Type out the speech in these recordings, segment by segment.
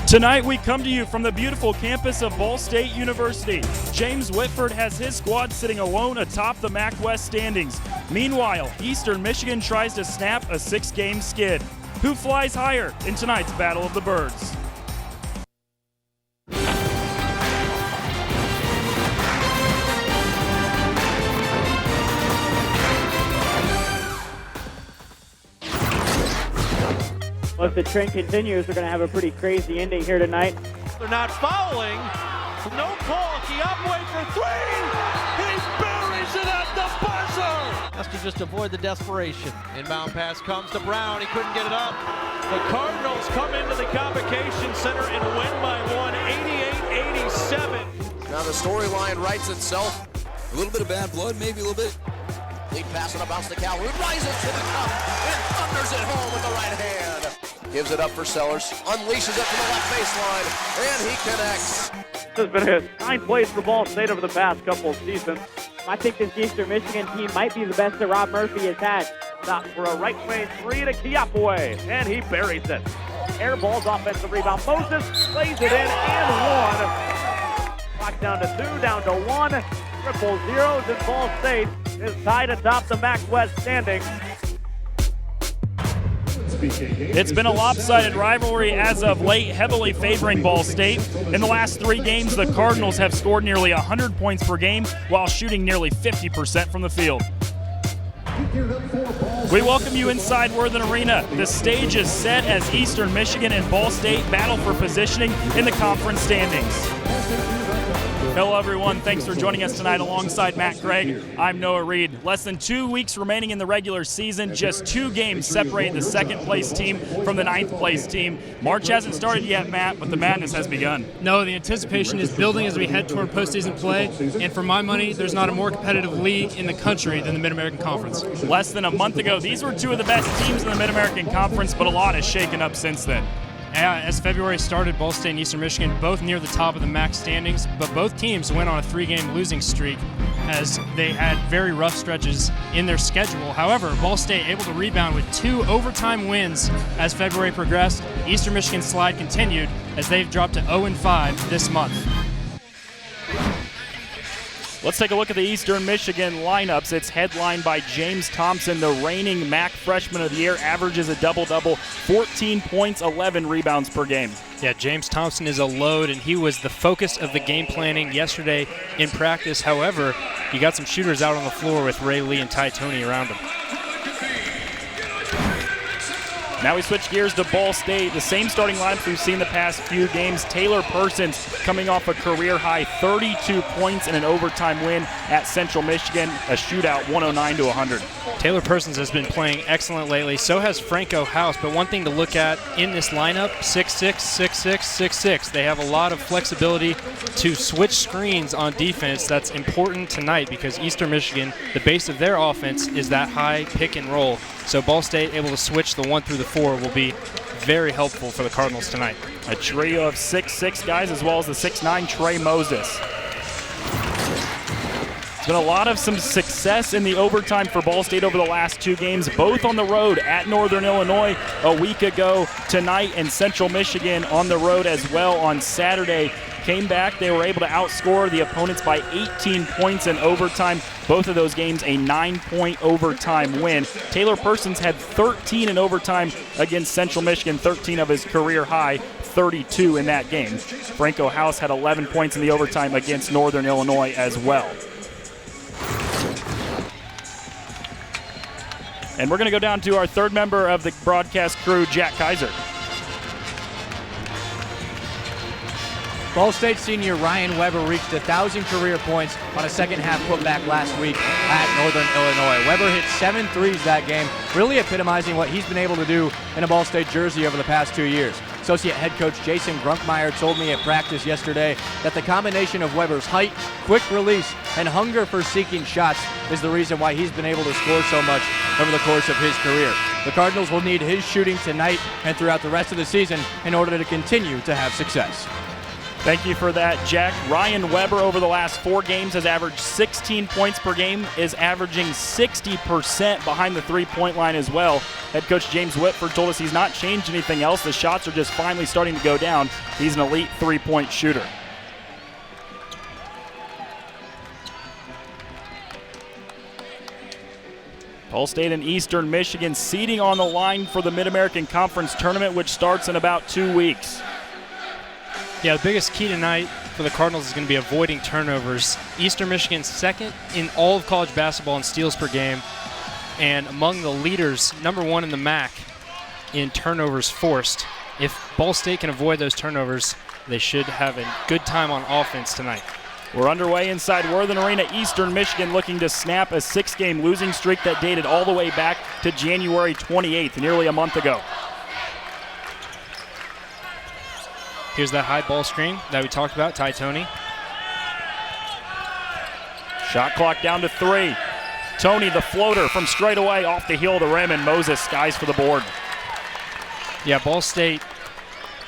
Tonight we come to you from the beautiful campus of Ball State University. James Whitford has his squad sitting alone atop the MAC West standings. Meanwhile, Eastern Michigan tries to snap a 6-game skid. Who flies higher in tonight's Battle of the Birds? Well, if the trend continues, we're going to have a pretty crazy ending here tonight. They're not fouling. No call. Kiapway for three. He buries it at the buzzer. Has to just avoid the desperation. Inbound pass comes to Brown. He couldn't get it up. The Cardinals come into the Convocation Center and win by one, 88-87. Now the storyline writes itself. A little bit of bad blood, maybe a little bit. Lead pass on a bounce to Calhoun. Rises to the cup and thunders it home with the right hand. Gives it up for Sellers. Unleashes it from the left baseline. And he connects. This has been a fine place for Ball State over the past couple of seasons. I think this Eastern Michigan team might be the best that Rob Murphy has had. Stop for a right wing three to Kiapway. And he buries it. Air balls, offensive rebound. Moses plays it in and one. Clock down to 2, down to 1. Triple zeros, and Ball State is tied atop the MAC West standings. It's been a lopsided rivalry as of late, heavily favoring Ball State. In the last 3 games, the Cardinals have scored nearly 100 points per game while shooting nearly 50% from the field. We welcome you inside Worthen Arena. The stage is set as Eastern Michigan and Ball State battle for positioning in the conference standings. Hello everyone, thanks for joining us tonight alongside Matt Gregg. I'm Noah Reed. Less than 2 weeks remaining in the regular season, just 2 games separate the second place team from the 9th place team. March hasn't started yet, Matt, but the madness has begun. No, the anticipation is building as we head toward postseason play, and for my money, there's not a more competitive league in the country than the Mid-American Conference. Less than a month ago, these were 2 of the best teams in the Mid-American Conference, but a lot has shaken up since then. As February started, Ball State and Eastern Michigan both near the top of the MAC standings, but both teams went on a 3-game losing streak as they had very rough stretches in their schedule. However, Ball State able to rebound with 2 overtime wins as February progressed. Eastern Michigan's slide continued as they've dropped to 0-5 this month. Let's take a look at the Eastern Michigan lineups. It's headlined by James Thompson, the reigning MAC Freshman of the Year, averages a double-double, 14 points, 11 rebounds per game. Yeah, James Thompson is a load, and he was the focus of the game planning yesterday in practice. However, you got some shooters out on the floor with Ray Lee and Ty Toney around him. Now we switch gears to Ball State. The same starting lineup we've seen the past few games. Taylor Persons coming off a career-high 32 points in an overtime win at Central Michigan, a shootout 109-100. Taylor Persons has been playing excellent lately. So has Franco House. But one thing to look at in this lineup, 6'6", 6'6", 6'6". They have a lot of flexibility to switch screens on defense. That's important tonight because Eastern Michigan, the base of their offense is that high pick and roll. So Ball State able to switch the 1 through the 4 will be very helpful for the Cardinals tonight. A trio of 6'6" guys as well as the 6'9" Trey Moses. It's been a lot of some success in the overtime for Ball State over the last 2 games, both on the road at Northern Illinois a week ago tonight, and Central Michigan on the road as well on Saturday. Came back, they were able to outscore the opponents by 18 points in overtime. Both of those games a 9-point overtime win. Taylor Persons had 13 in overtime against Central Michigan, 13 of his career high, 32 in that game. Franco House had 11 points in the overtime against Northern Illinois as well. And we're going to go down to our 3rd member of the broadcast crew, Jack Kaiser. Ball State senior Ryan Weber reached 1,000 career points on a second-half putback last week at Northern Illinois. Weber hit 7 threes that game, really epitomizing what he's been able to do in a Ball State jersey over the past 2 years. Associate head coach Jason Grunkmeyer told me at practice yesterday that the combination of Weber's height, quick release, and hunger for seeking shots is the reason why he's been able to score so much over the course of his career. The Cardinals will need his shooting tonight and throughout the rest of the season in order to continue to have success. Thank you for that, Jack. Ryan Weber over the last 4 games has averaged 16 points per game, is averaging 60% behind the three-point line as well. Head coach James Whitford told us he's not changed anything else. The shots are just finally starting to go down. He's an elite three-point shooter. Ball State and Eastern Michigan seeding on the line for the Mid-American Conference Tournament, which starts in about 2 weeks. Yeah, the biggest key tonight for the Cardinals is going to be avoiding turnovers. Eastern Michigan's second in all of college basketball in steals per game, and among the leaders, #1 in the MAC in turnovers forced. If Ball State can avoid those turnovers, they should have a good time on offense tonight. We're underway inside Worthen Arena. Eastern Michigan looking to snap a 6-game losing streak that dated all the way back to January 28th, nearly a month ago. Here's that high ball screen that we talked about, Ty Toney. Shot clock down to 3. Toney, the floater from straight away off the heel of the rim, and Moses skies for the board. Yeah, Ball State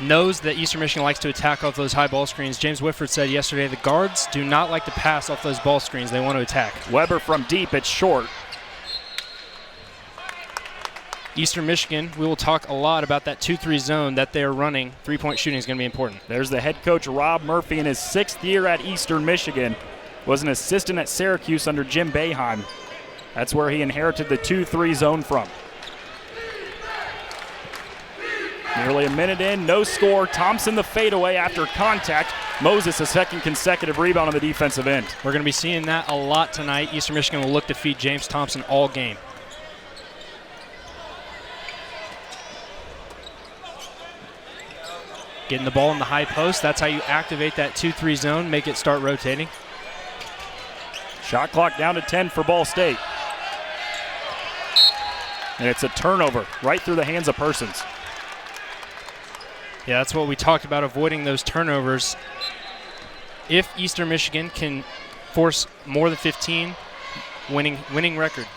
knows that Eastern Michigan likes to attack off those high ball screens. James Whitford said yesterday the guards do not like to pass off those ball screens. They want to attack. Weber from deep, it's short. Eastern Michigan, we will talk a lot about that 2-3 zone that they're running. Three-point shooting is going to be important. There's the head coach, Rob Murphy, in his 6th year at Eastern Michigan. Was an assistant at Syracuse under Jim Boeheim. That's where he inherited the 2-3 zone from. Nearly a minute in, no score. Thompson the fadeaway after contact. Moses a second consecutive rebound on the defensive end. We're going to be seeing that a lot tonight. Eastern Michigan will look to feed James Thompson all game. Getting the ball in the high post, that's how you activate that 2-3 zone, make it start rotating. Shot clock down to 10 for Ball State. And it's a turnover right through the hands of Persons. Yeah, that's what we talked about, avoiding those turnovers. If Eastern Michigan can force more than 15, winning record.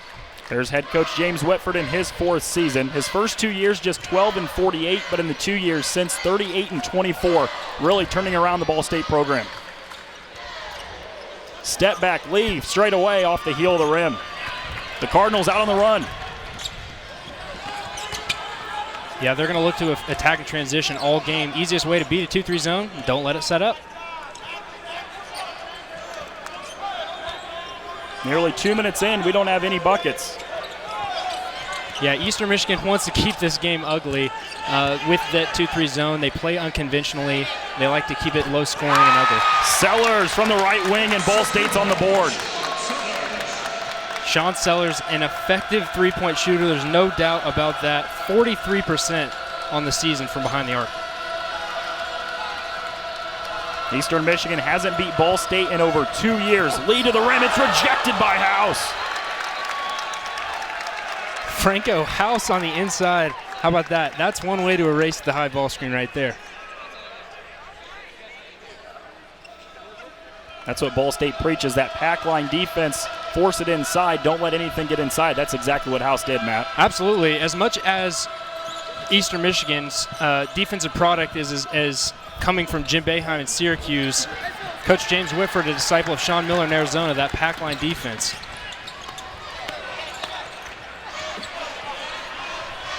There's head coach James Whitford in his 4th season. His first 2 years just 12-48, but in the 2 years since 38-24, really turning around the Ball State program. Step back, leave straight away off the heel of the rim. The Cardinals out on the run. Yeah, they're going to look to attack and transition all game. Easiest way to beat a 2-3 zone, don't let it set up. Nearly 2 minutes in, we don't have any buckets. Yeah, Eastern Michigan wants to keep this game ugly with that 2-3 zone. They play unconventionally. They like to keep it low scoring and ugly. Sellers from the right wing, and Ball State's on the board. Sean Sellers, an effective three-point shooter. There's no doubt about that. 43% on the season from behind the arc. Eastern Michigan hasn't beat Ball State in over 2 years. Lead to the rim, it's rejected by House. Franco House on the inside. How about that? That's one way to erase the high ball screen right there. That's what Ball State preaches, that pack line defense. Force it inside, don't let anything get inside. That's exactly what House did, Matt. Absolutely. As much as Eastern Michigan's defensive product is coming from Jim Boeheim in Syracuse, Coach James Whitford, a disciple of Sean Miller in Arizona, that pack line defense.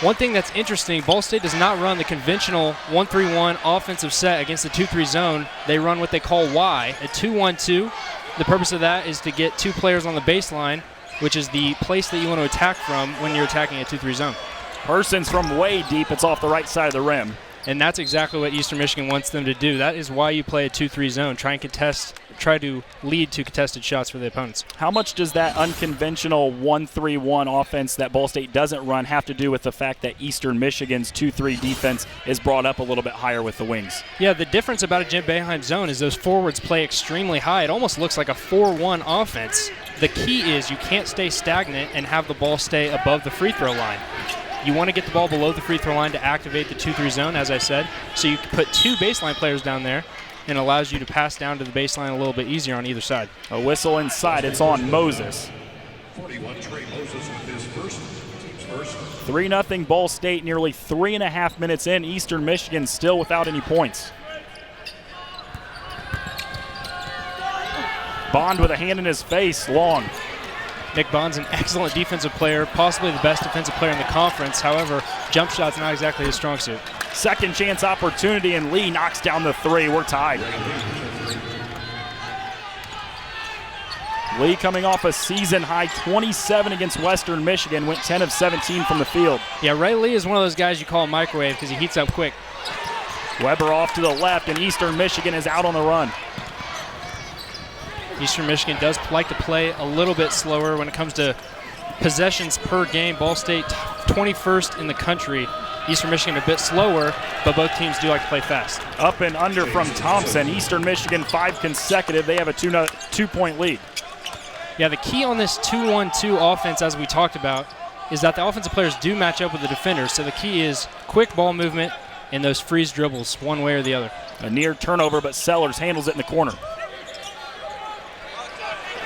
One thing that's interesting, Ball State does not run the conventional 1-3-1 offensive set against the 2-3 zone. They run what they call Y, a 2-1-2. The purpose of that is to get 2 players on the baseline, which is the place that you want to attack from when you're attacking a 2-3 zone. Persons from way deep, it's off the right side of the rim. And that's exactly what Eastern Michigan wants them to do. That is why you play a 2-3 zone. Try to lead to contested shots for the opponents. How much does that unconventional 1-3-1 offense that Ball State doesn't run have to do with the fact that Eastern Michigan's 2-3 defense is brought up a little bit higher with the wings? Yeah, the difference about a Jim Boeheim zone is those forwards play extremely high. It almost looks like a 4-1 offense. The key is you can't stay stagnant and have the ball stay above the free throw line. You want to get the ball below the free throw line to activate the 2-3 zone, as I said. So you can put 2 baseline players down there, and allows you to pass down to the baseline a little bit easier on either side. A whistle inside, it's on Moses. 3-0 Ball State, nearly 3.5 minutes in. Eastern Michigan still without any points. Bond with a hand in his face, long. Nick Bond's an excellent defensive player, possibly the best defensive player in the conference. However, jump shot's not exactly his strong suit. Second chance opportunity, and Lee knocks down the three. We're tied. Lee coming off a season-high 27 against Western Michigan, went 10 of 17 from the field. Yeah, Ray Lee is one of those guys you call a microwave because he heats up quick. Weber off to the left, and Eastern Michigan is out on the run. Eastern Michigan does like to play a little bit slower when it comes to possessions per game. Ball State 21st in the country. Eastern Michigan a bit slower, but both teams do like to play fast. Up and under from Thompson. Eastern Michigan 5 consecutive. They have a 2-point lead. Yeah, the key on this 2-1-2 offense, as we talked about, is that the offensive players do match up with the defenders. So the key is quick ball movement and those freeze dribbles one way or the other. A near turnover, but Sellers handles it in the corner.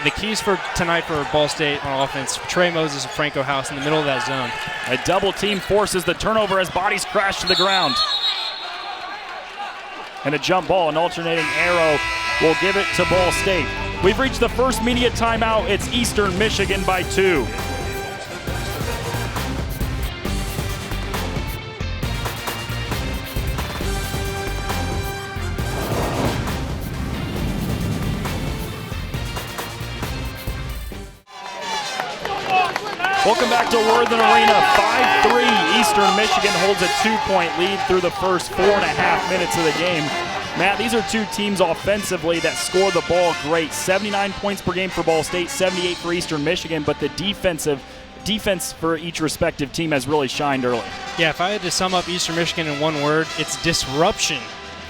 The keys for tonight for Ball State on offense, Trey Moses and Franco House in the middle of that zone. A double team forces the turnover as bodies crash to the ground. And a jump ball, an alternating arrow will give it to Ball State. We've reached the first media timeout. It's Eastern Michigan by 2. Welcome back to Worthen Arena. 5-3. Eastern Michigan holds a 2-point lead through the first 4.5 minutes of the game. Matt, these are two teams offensively that score the ball great. 79 points per game for Ball State, 78 for Eastern Michigan, but the defense for each respective team has really shined early. Yeah, if I had to sum up Eastern Michigan in one word, it's disruption.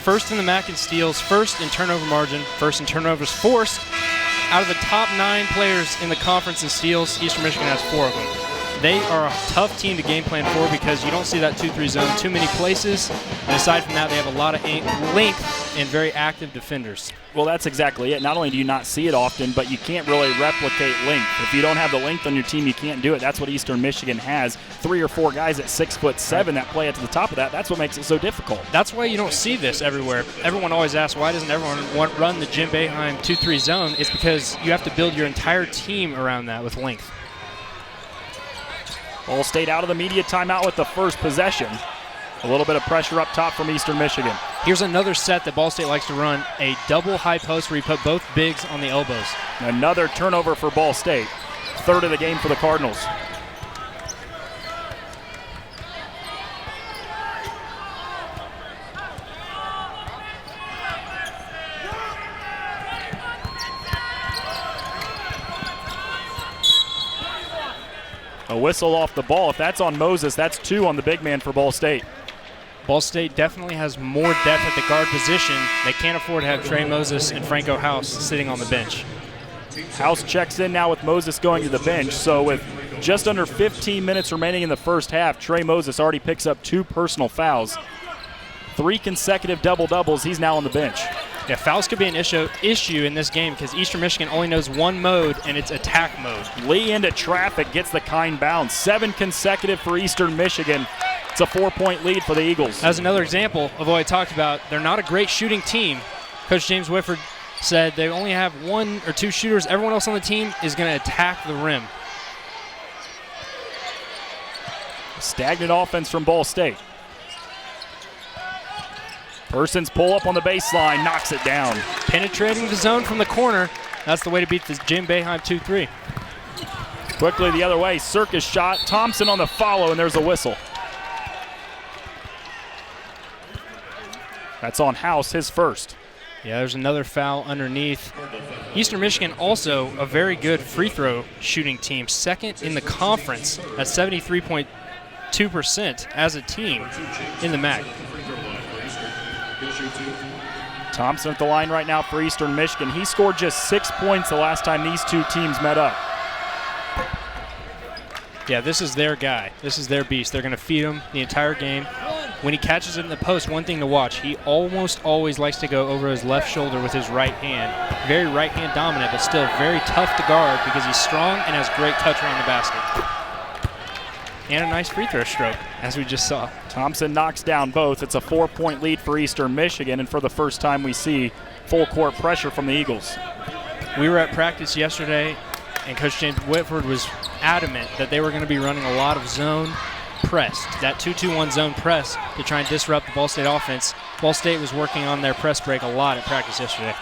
First in the MAC in steals, first in turnover margin, first in turnovers forced. Out of the top 9 players in the conference in steals, Eastern Michigan has 4 of them. They are a tough team to game plan for because you don't see that 2-3 zone too many places. And aside from that, they have a lot of length and very active defenders. Well, that's exactly it. Not only do you not see it often, but you can't really replicate length. If you don't have the length on your team, you can't do it. That's what Eastern Michigan has. 3 or 4 guys at 6'7" that play at the top of that. That's what makes it so difficult. That's why you don't see this everywhere. Everyone always asks, why doesn't everyone run the Jim Boeheim 2-3 zone? It's because you have to build your entire team around that with length. Ball State out of the media timeout with the first possession. A little bit of pressure up top from Eastern Michigan. Here's another set that Ball State likes to run, a double high post where you put both bigs on the elbows. Another turnover for Ball State. 3rd of the game for the Cardinals. A whistle off the ball. If that's on Moses, that's 2 on the big man for Ball State. Ball State definitely has more depth at the guard position. They can't afford to have Trey Moses and Franco House sitting on the bench. House checks in now with Moses going to the bench. So with just under 15 minutes remaining in the first half, Trey Moses already picks up 2 personal fouls. 3 consecutive double-doubles. He's now on the bench. Yeah, fouls could be an issue in this game because Eastern Michigan only knows one mode, and it's attack mode. Lee into traffic, gets the kind bounce. 7 consecutive for Eastern Michigan. It's a 4-point lead for the Eagles. As another example of what I talked about, they're not a great shooting team. Coach James Whitford said they only have 1 or 2 shooters. Everyone else on the team is going to attack the rim. Stagnant offense from Ball State. Persons pull up on the baseline, knocks it down. Penetrating the zone from the corner. That's the way to beat this Jim Boeheim 2-3. Quickly the other way, circus shot. Thompson on the follow, and there's a whistle. That's on House, his first. Yeah, there's another foul underneath. Eastern Michigan also a very good free throw shooting team. 2nd in the conference at 73.2% as a team in the MAC. Thompson at the line right now for Eastern Michigan. He scored just 6 points the last time these two teams met up. Yeah, this is their guy. This is their beast. They're going to feed him the entire game. When he catches it in the post, one thing to watch, he almost always likes to go over his left shoulder with his right hand. Very right hand dominant, but still very tough to guard because he's strong and has great touch around the basket. And a nice free throw stroke, as we just saw. Thompson knocks down both. It's a 4-point lead for Eastern Michigan, and for the first time we see full court pressure from the Eagles. We were at practice yesterday, and Coach James Whitford was adamant that they were going to be running a lot of zone press, that 2-2-1 zone press to try and disrupt the Ball State offense. Ball State was working on their press break a lot at practice yesterday.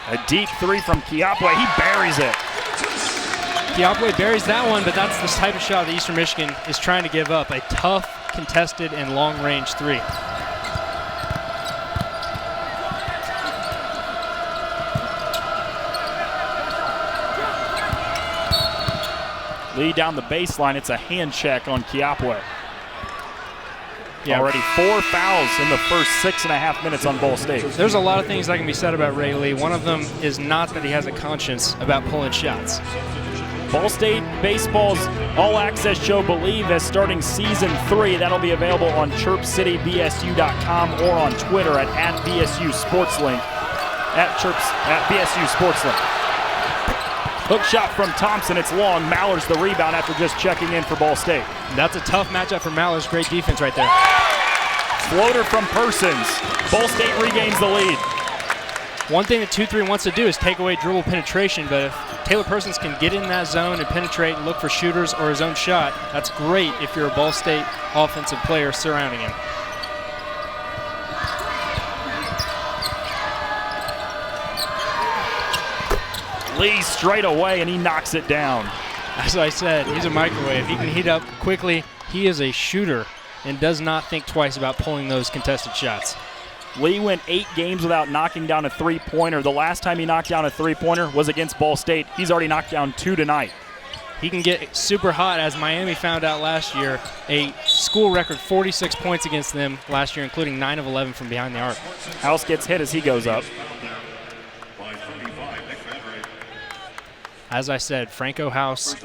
A deep three from Kiapwe. He buries it. Kiapwe buries that one, but that's the type of shot that Eastern Michigan is trying to give up, a tough, contested, and long-range three. Lee down the baseline. It's a hand check on Kiapwe. Yeah. Already 4 fouls in the first 6.5 minutes on Ball State. There's a lot of things that can be said about Ray Lee. One of them is not that he has a conscience about pulling shots. Ball State Baseball's all-access show, Believe, is starting season 3. That'll be available on chirpcitybsu.com or on Twitter at BSU SportsLink. At BSU SportsLink. Hook shot from Thompson. It's long. Maller's the rebound after just checking in for Ball State. That's a tough matchup for Maller's. Great defense right there. Floater from Persons. Ball State regains the lead. One thing that 2-3 wants to do is take away dribble penetration, but if Taylor Persons can get in that zone and penetrate and look for shooters or his own shot, that's great if you're a Ball State offensive player surrounding him. Lee straight away, and he knocks it down. As I said, he's a microwave. He can heat up quickly. He is a shooter and does not think twice about pulling those contested shots. Lee went 8 games without knocking down a three-pointer. The last time he knocked down a three-pointer was against Ball State. He's already knocked down 2 tonight. He can get super hot, as Miami found out last year. A school record 46 points against them last year, including 9 of 11 from behind the arc. House gets hit as he goes up. As I said, Franco House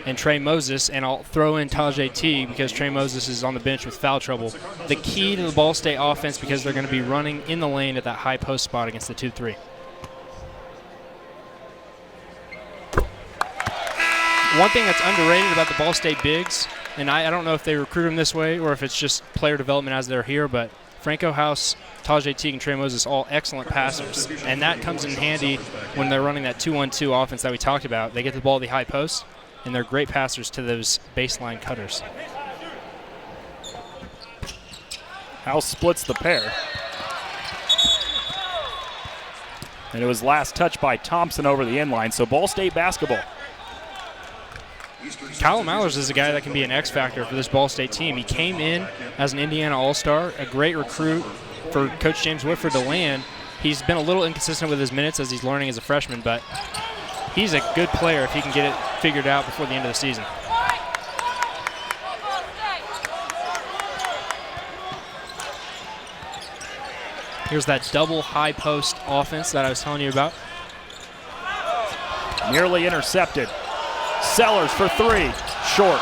and Trey Moses, and I'll throw in Tajay T because Trey Moses is on the bench with foul trouble. The key to the Ball State offense, because they're going to be running in the lane at that high post spot against the 2-3. One thing that's underrated about the Ball State bigs, and I don't know if they recruit them this way or if it's just player development as they're here, but Franco House, Tajay Teague, and Trey Moses, all excellent passers. And that comes in handy when they're running that 2-1-2 offense that we talked about. They get the ball at the high post, and they're great passers to those baseline cutters. House splits the pair. And it was last touched by Thompson over the inline, so Ball State basketball. Kyle Mallers is a guy that can be an X factor for this Ball State team. He came in as an Indiana All-Star, a great recruit for Coach James Whitford to land. He's been a little inconsistent with his minutes as he's learning as a freshman, but he's a good player if he can get it figured out before the end of the season. Here's that double high post offense that I was telling you about. Nearly intercepted. Sellers for 3, short.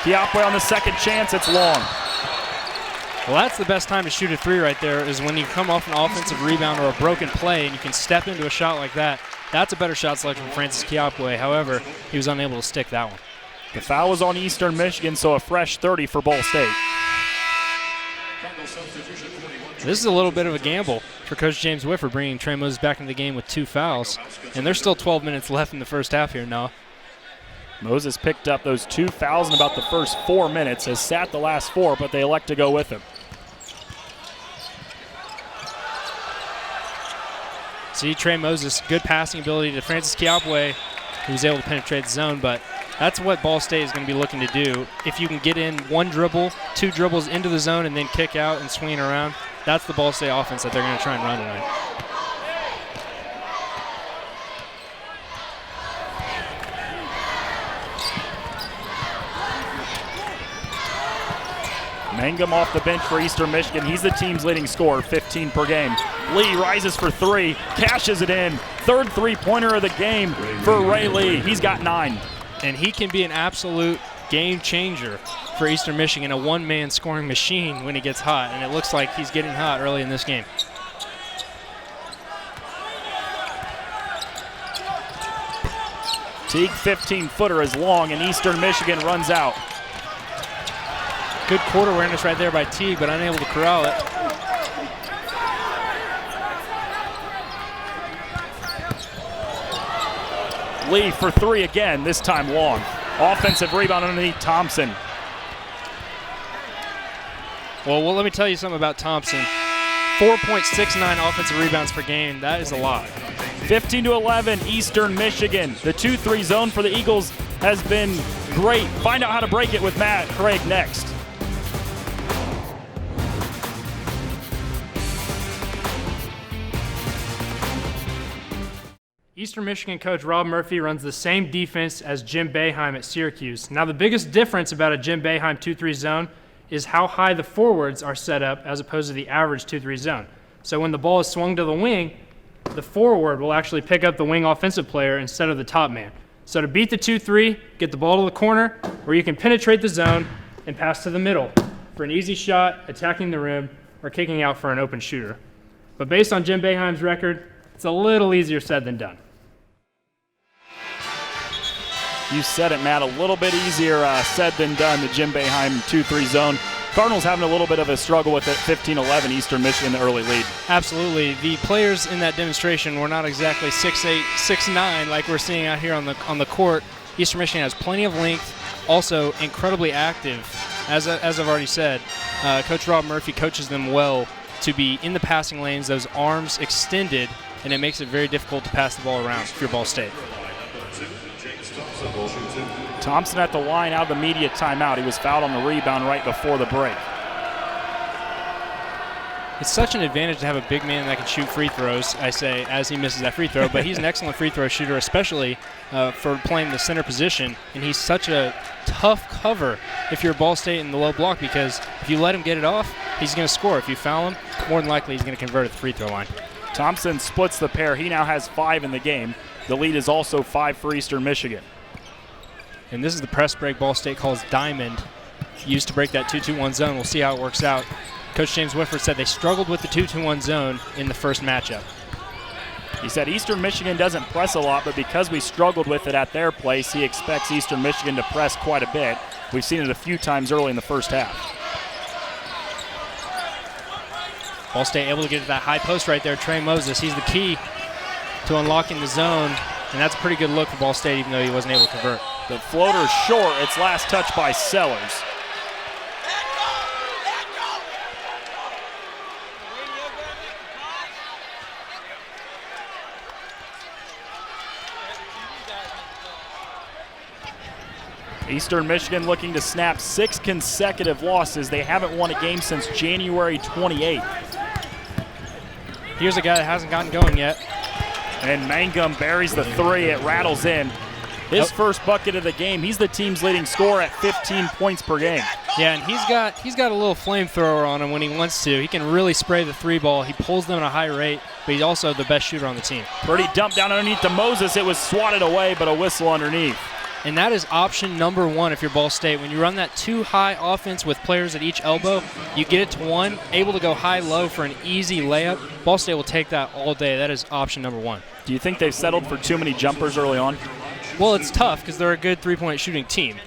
Kiapwe on the second chance, it's long. Well, that's the best time to shoot a 3 right there, is when you come off an offensive rebound or a broken play and you can step into a shot like that. That's a better shot selection from Francis Kiapwe. However, he was unable to stick that one. The foul was on Eastern Michigan, so a fresh 30 for Ball State. This is a little bit of a gamble for Coach James Whitford, bringing Trey Moses back into the game with 2 fouls. And there's still 12 minutes left in the first half here, Noah. Moses picked up those 2 fouls in about the first 4 minutes, has sat the last 4, but they elect to go with him. See, Trey Moses, good passing ability to Francis Kiapwe, who was able to penetrate the zone, but that's what Ball State is going to be looking to do. If you can get in 1 dribble, 2 dribbles into the zone, and then kick out and swing around, that's the Ball State offense that they're going to try and run tonight. Mangum off the bench for Eastern Michigan. He's the team's leading scorer, 15 per game. Lee rises for 3, cashes it in. 3rd three-pointer of the game for Ray Lee. He's got 9. And he can be an absolute game changer for Eastern Michigan, a one-man scoring machine when he gets hot, and it looks like he's getting hot early in this game. Teague 15-footer is long, and Eastern Michigan runs out. Good court awareness right there by Teague, but unable to corral it. Lee for three again, this time long. Offensive rebound underneath Thompson. Well, let me tell you something about Thompson. 4.69 offensive rebounds per game. That is a lot. 15-11, Eastern Michigan. The 2-3 zone for the Eagles has been great. Find out how to break it with Matt Craig next. Eastern Michigan coach Rob Murphy runs the same defense as Jim Boeheim at Syracuse. Now, the biggest difference about a Jim Boeheim 2-3 zone is how high the forwards are set up as opposed to the average 2-3 zone. So when the ball is swung to the wing, the forward will actually pick up the wing offensive player instead of the top man. So to beat the 2-3, get the ball to the corner where you can penetrate the zone and pass to the middle for an easy shot, attacking the rim, or kicking out for an open shooter. But based on Jim Boeheim's record, it's a little easier said than done. You said it, Matt, a little bit easier said than done, the Jim Boeheim 2-3 zone. Cardinals having a little bit of a struggle with it, 15-11, Eastern Michigan, the early lead. Absolutely. The players in that demonstration were not exactly 6'8", 6'9", like we're seeing out here on the court. Eastern Michigan has plenty of length, also incredibly active. As I've already said, Coach Rob Murphy coaches them well to be in the passing lanes, those arms extended, and it makes it very difficult to pass the ball around if you're Ball State. Thompson at the line out of the media timeout. He was fouled on the rebound right before the break. It's such an advantage to have a big man that can shoot free throws, I say, as he misses that free throw. But he's an excellent free throw shooter, especially for playing the center position. And he's such a tough cover if you're Ball State in the low block, because if you let him get it off, he's going to score. If you foul him, more than likely he's going to convert at the free throw line. Thompson splits the pair. He now has 5 in the game. The lead is also 5 for Eastern Michigan. And this is the press break Ball State calls diamond, used to break that 2-2-1 zone. We'll see how it works out. Coach James Whitford said they struggled with the 2-2-1 zone in the first matchup. He said Eastern Michigan doesn't press a lot, but because we struggled with it at their place, he expects Eastern Michigan to press quite a bit. We've seen it a few times early in the first half. Ball State able to get to that high post right there. Trey Moses, he's the key to unlocking the zone, and that's a pretty good look for Ball State, even though he wasn't able to convert. The floater short. It's last touched by Sellers. Eastern Michigan looking to snap 6 consecutive losses. They haven't won a game since January 28th. Here's a guy that hasn't gotten going yet. And Mangum buries the 3. It rattles in. His first bucket of the game. He's the team's leading scorer at 15 points per game. Yeah, and he's got a little flamethrower on him when he wants to. He can really spray the 3 ball. He pulls them at a high rate, but he's also the best shooter on the team. Pretty dump down underneath to Moses. It was swatted away, but a whistle underneath. And that is option number 1 if you're Ball State. When you run that too high offense with players at each elbow, you get it to 1, able to go high-low for an easy layup. Ball State will take that all day. That is option number 1. Do you think they've settled for too many jumpers early on? Well, it's tough because they're a good three-point shooting team.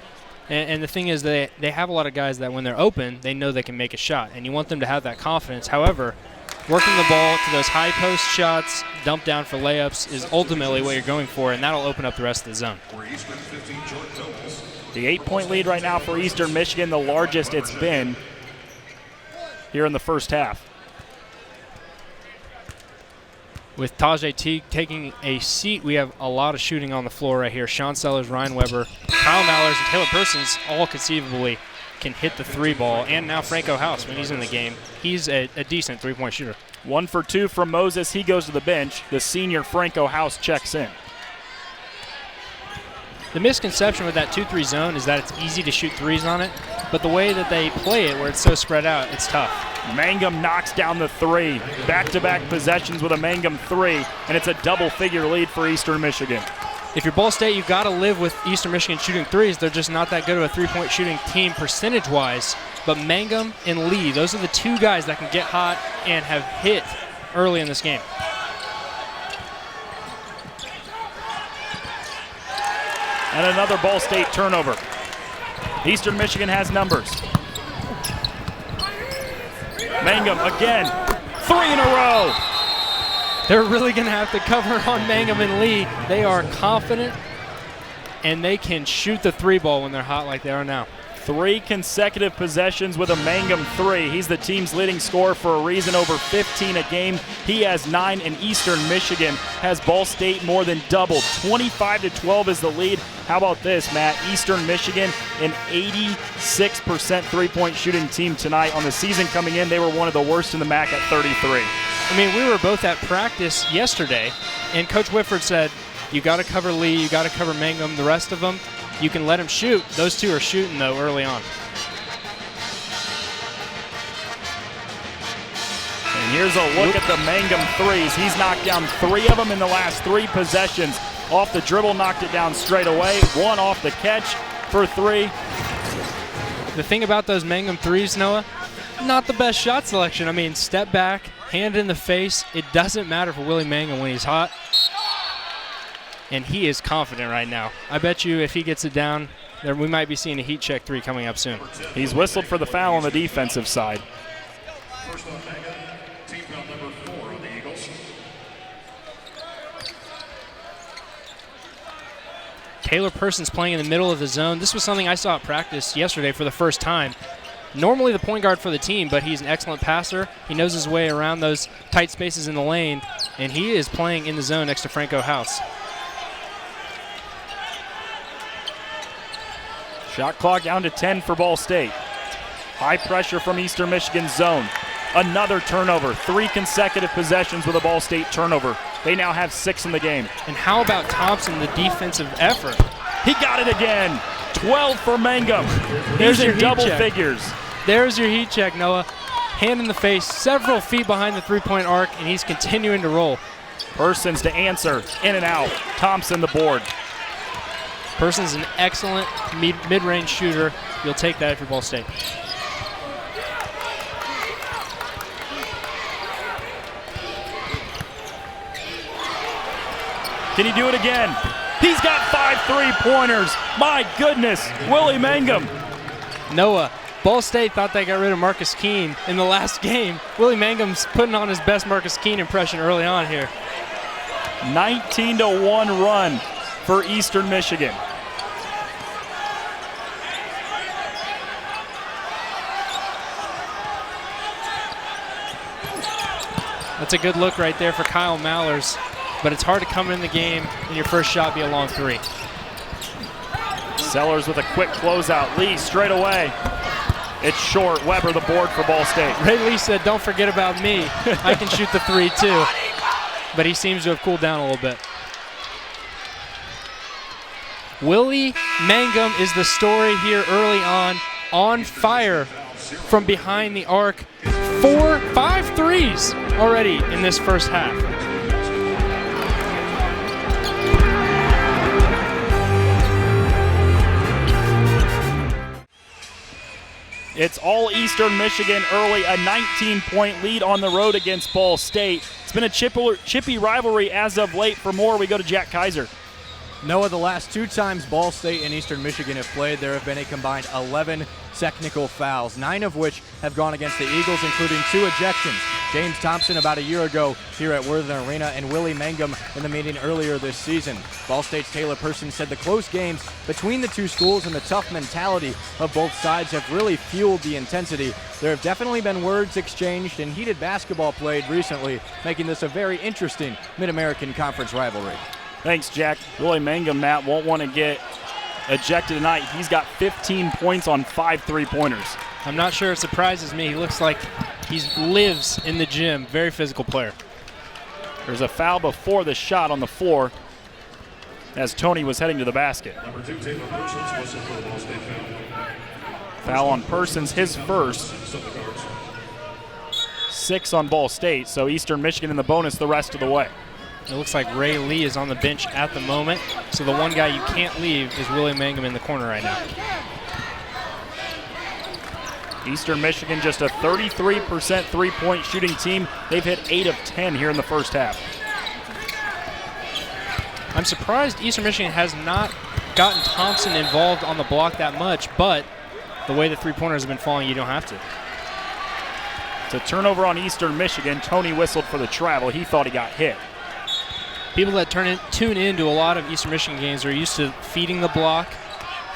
And the thing is, they have a lot of guys that when they're open, they know they can make a shot. And you want them to have that confidence. However, working the ball to those high post shots, dump down for layups is ultimately what you're going for, and that'll open up the rest of the zone. The 8-point lead right now for Eastern Michigan, the largest it's been here in the first half. With Tajay Teague taking a seat, we have a lot of shooting on the floor right here. Sean Sellers, Ryan Weber, Kyle Mallers, and Taylor Persons all conceivably can hit the 3 ball. And now Franco House, when he's in the game, he's a decent 3-point shooter. 1 for 2 from Moses. He goes to the bench. The senior Franco House checks in. The misconception with that 2-3 zone is that it's easy to shoot 3s on it, but the way that they play it, where it's so spread out, it's tough. Mangum knocks down the 3. Back-to-back possessions with a Mangum 3, and it's a double-figure lead for Eastern Michigan. If you're Ball State, you've got to live with Eastern Michigan shooting 3s. They're just not that good of a 3-point shooting team percentage-wise. But Mangum and Lee, those are the 2 guys that can get hot and have hit early in this game. And another Ball State turnover. Eastern Michigan has numbers. Mangum again, 3 in a row. They're really going to have to cover on Mangum and Lee. They are confident and they can shoot the three ball when they're hot like they are now. 3 consecutive possessions with a Mangum 3. He's the team's leading scorer for a reason, over 15 a game. He has 9, and Eastern Michigan has Ball State more than doubled. 25-12 is the lead. How about this, Matt? Eastern Michigan, an 86% three-point shooting team tonight. On the season coming in, they were one of the worst in the MAC at 33. I mean, we were both at practice yesterday, and Coach Whitford said, you got to cover Lee, you got to cover Mangum, the rest of them, you can let them shoot. Those two are shooting, though, early on. And here's a look at the Mangum threes. He's knocked down 3 of them in the last 3 possessions. Off the dribble, knocked it down straight away. 1 off the catch for 3. The thing about those Mangum threes, Noah, not the best shot selection. I mean, step back, hand in the face. It doesn't matter for Willie Mangum when he's hot. And he is confident right now. I bet you if he gets it down, we might be seeing a heat check 3 coming up soon. He's whistled for the foul on the defensive side. First on Mangum, team foul number 4 on the Eagles. Taylor Persons playing in the middle of the zone. This was something I saw at practice yesterday for the first time. Normally the point guard for the team, but he's an excellent passer. He knows his way around those tight spaces in the lane, and he is playing in the zone next to Franco House. Shot clock down to 10 for Ball State. High pressure from Eastern Michigan's zone. Another turnover. 3 consecutive possessions with a Ball State turnover. They now have 6 in the game. And how about Thompson, the defensive effort? He got it again. 12 for Mangum. There's He's your in heat double check. figures. There's your heat check, Noah. Hand in the face, several feet behind the three-point arc, and he's continuing to roll. Persons to answer. In and out. Thompson the board. Persons an excellent mid-range shooter. You'll take that if you're Ball State. Can he do it again? He's got 5 3-pointers. My goodness, Willie Mangum. Noah, Ball State thought they got rid of Marcus Keene in the last game. Willie Mangum's putting on his best Marcus Keene impression early on here. 19-1 run for Eastern Michigan. That's a good look right there for Kyle Mallers, but it's hard to come in the game and your first shot be a long 3. Sellers with a quick closeout. Lee straight away. It's short. Weber the board for Ball State. Ray Lee said, don't forget about me. I can shoot the 3 too. But he seems to have cooled down a little bit. Willie Mangum is the story here early on fire from behind the arc. 5 threes already in this first half. It's all Eastern Michigan early, a 19-point lead on the road against Ball State. It's been a chippy rivalry as of late. For more, we go to Jack Kaiser. Noah, the last 2 times Ball State and Eastern Michigan have played, there have been a combined 11 technical fouls, 9 of which have gone against the Eagles, including 2 ejections. James Thompson about a year ago here at Worthington Arena, and Willie Mangum in the meeting earlier this season. Ball State's Taylor Persons said the close games between the 2 schools and the tough mentality of both sides have really fueled the intensity. There have definitely been words exchanged and heated basketball played recently, making this a very interesting Mid-American Conference rivalry. Thanks, Jack. Willie Mangum, Matt, won't want to get ejected tonight. He's got 15 points on 5 3-pointers. I'm not sure it surprises me. He looks like he lives in the gym. Very physical player. There's a foul before the shot on the floor as Tony was heading to the basket. Number 2, Taylor Persons, whistle for the Ball State foul. Foul on Persons, his first. 6 on Ball State, so Eastern Michigan in the bonus the rest of the way. It looks like Ray Lee is on the bench at the moment, so the one guy you can't leave is Willie Mangum in the corner right now. Eastern Michigan just a 33% three-point shooting team. They've hit 8 of 10 here in the first half. I'm surprised Eastern Michigan has not gotten Thompson involved on the block that much, but the way the three-pointers have been falling, you don't have to. It's a turnover on Eastern Michigan. Tony whistled for the travel. He thought he got hit. People that tune into a lot of Eastern Michigan games are used to feeding the block,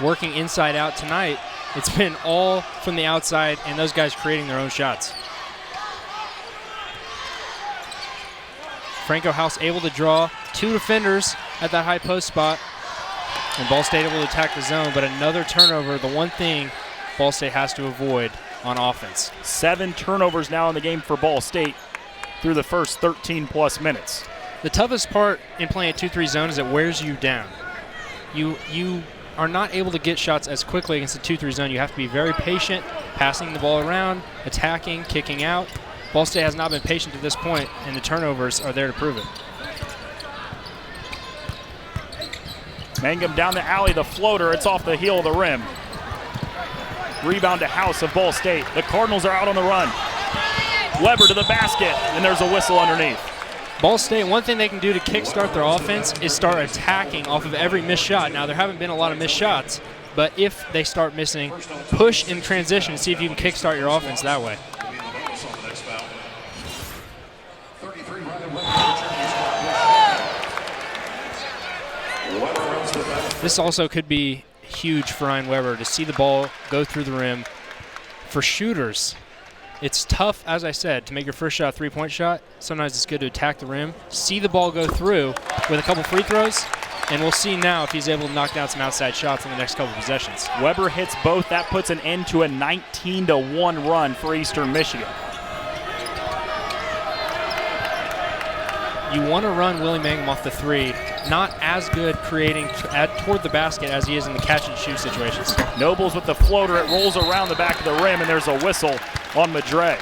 working inside out. Tonight, it's been all from the outside and those guys creating their own shots. Franco House able to draw 2 defenders at that high post spot, and Ball State able to attack the zone, but another turnover, the one thing Ball State has to avoid on offense. 7 turnovers now in the game for Ball State through the first 13-plus minutes. The toughest part in playing a 2-3 zone is it wears you down. You are not able to get shots as quickly against a 2-3 zone. You have to be very patient, passing the ball around, attacking, kicking out. Ball State has not been patient to this point, and the turnovers are there to prove it. Mangum down the alley, the floater, it's off the heel of the rim. Rebound to House of Ball State. The Cardinals are out on the run. Weber to the basket, and there's a whistle underneath. Ball State, one thing they can do to kickstart their offense is start attacking off of every missed shot. Now, there haven't been a lot of missed shots, but if they start missing, push in transition and see if you can kickstart your offense that way. This also could be huge for Ryan Weber to see the ball go through the rim. For shooters, it's tough, as I said, to make your first shot a three-point shot. Sometimes it's good to attack the rim, see the ball go through with a couple free throws, and we'll see now if he's able to knock down some outside shots in the next couple possessions. Weber hits both. That puts an end to a 19-1 run for Eastern Michigan. You want to run Willie Mangum off the three. Not as good creating toward the basket as he is in the catch-and-shoot situations. Nobles with the floater. It rolls around the back of the rim, and there's a whistle on Madre.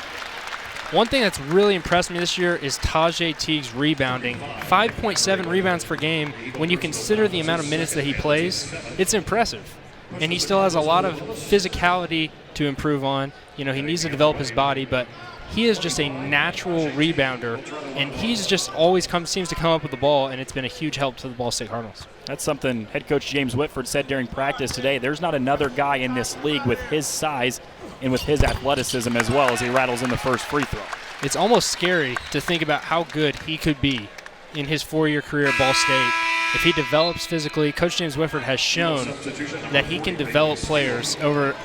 One thing that's really impressed me this year is Tajay Teague's rebounding. 5.7 rebounds per game. When you consider the amount of minutes that he plays, it's impressive. And he still has a lot of physicality to improve on. You know, he needs to develop his body, but he is just a natural rebounder, and he's just always seems to come up with the ball, and it's been a huge help to the Ball State Cardinals. That's something head coach James Whitford said during practice today. There's not another guy in this league with his size and with his athleticism as well, as he rattles in the first free throw. It's almost scary to think about how good he could be in his 4-year career at Ball State. If he develops physically, Coach James Whitford has shown that he can develop players over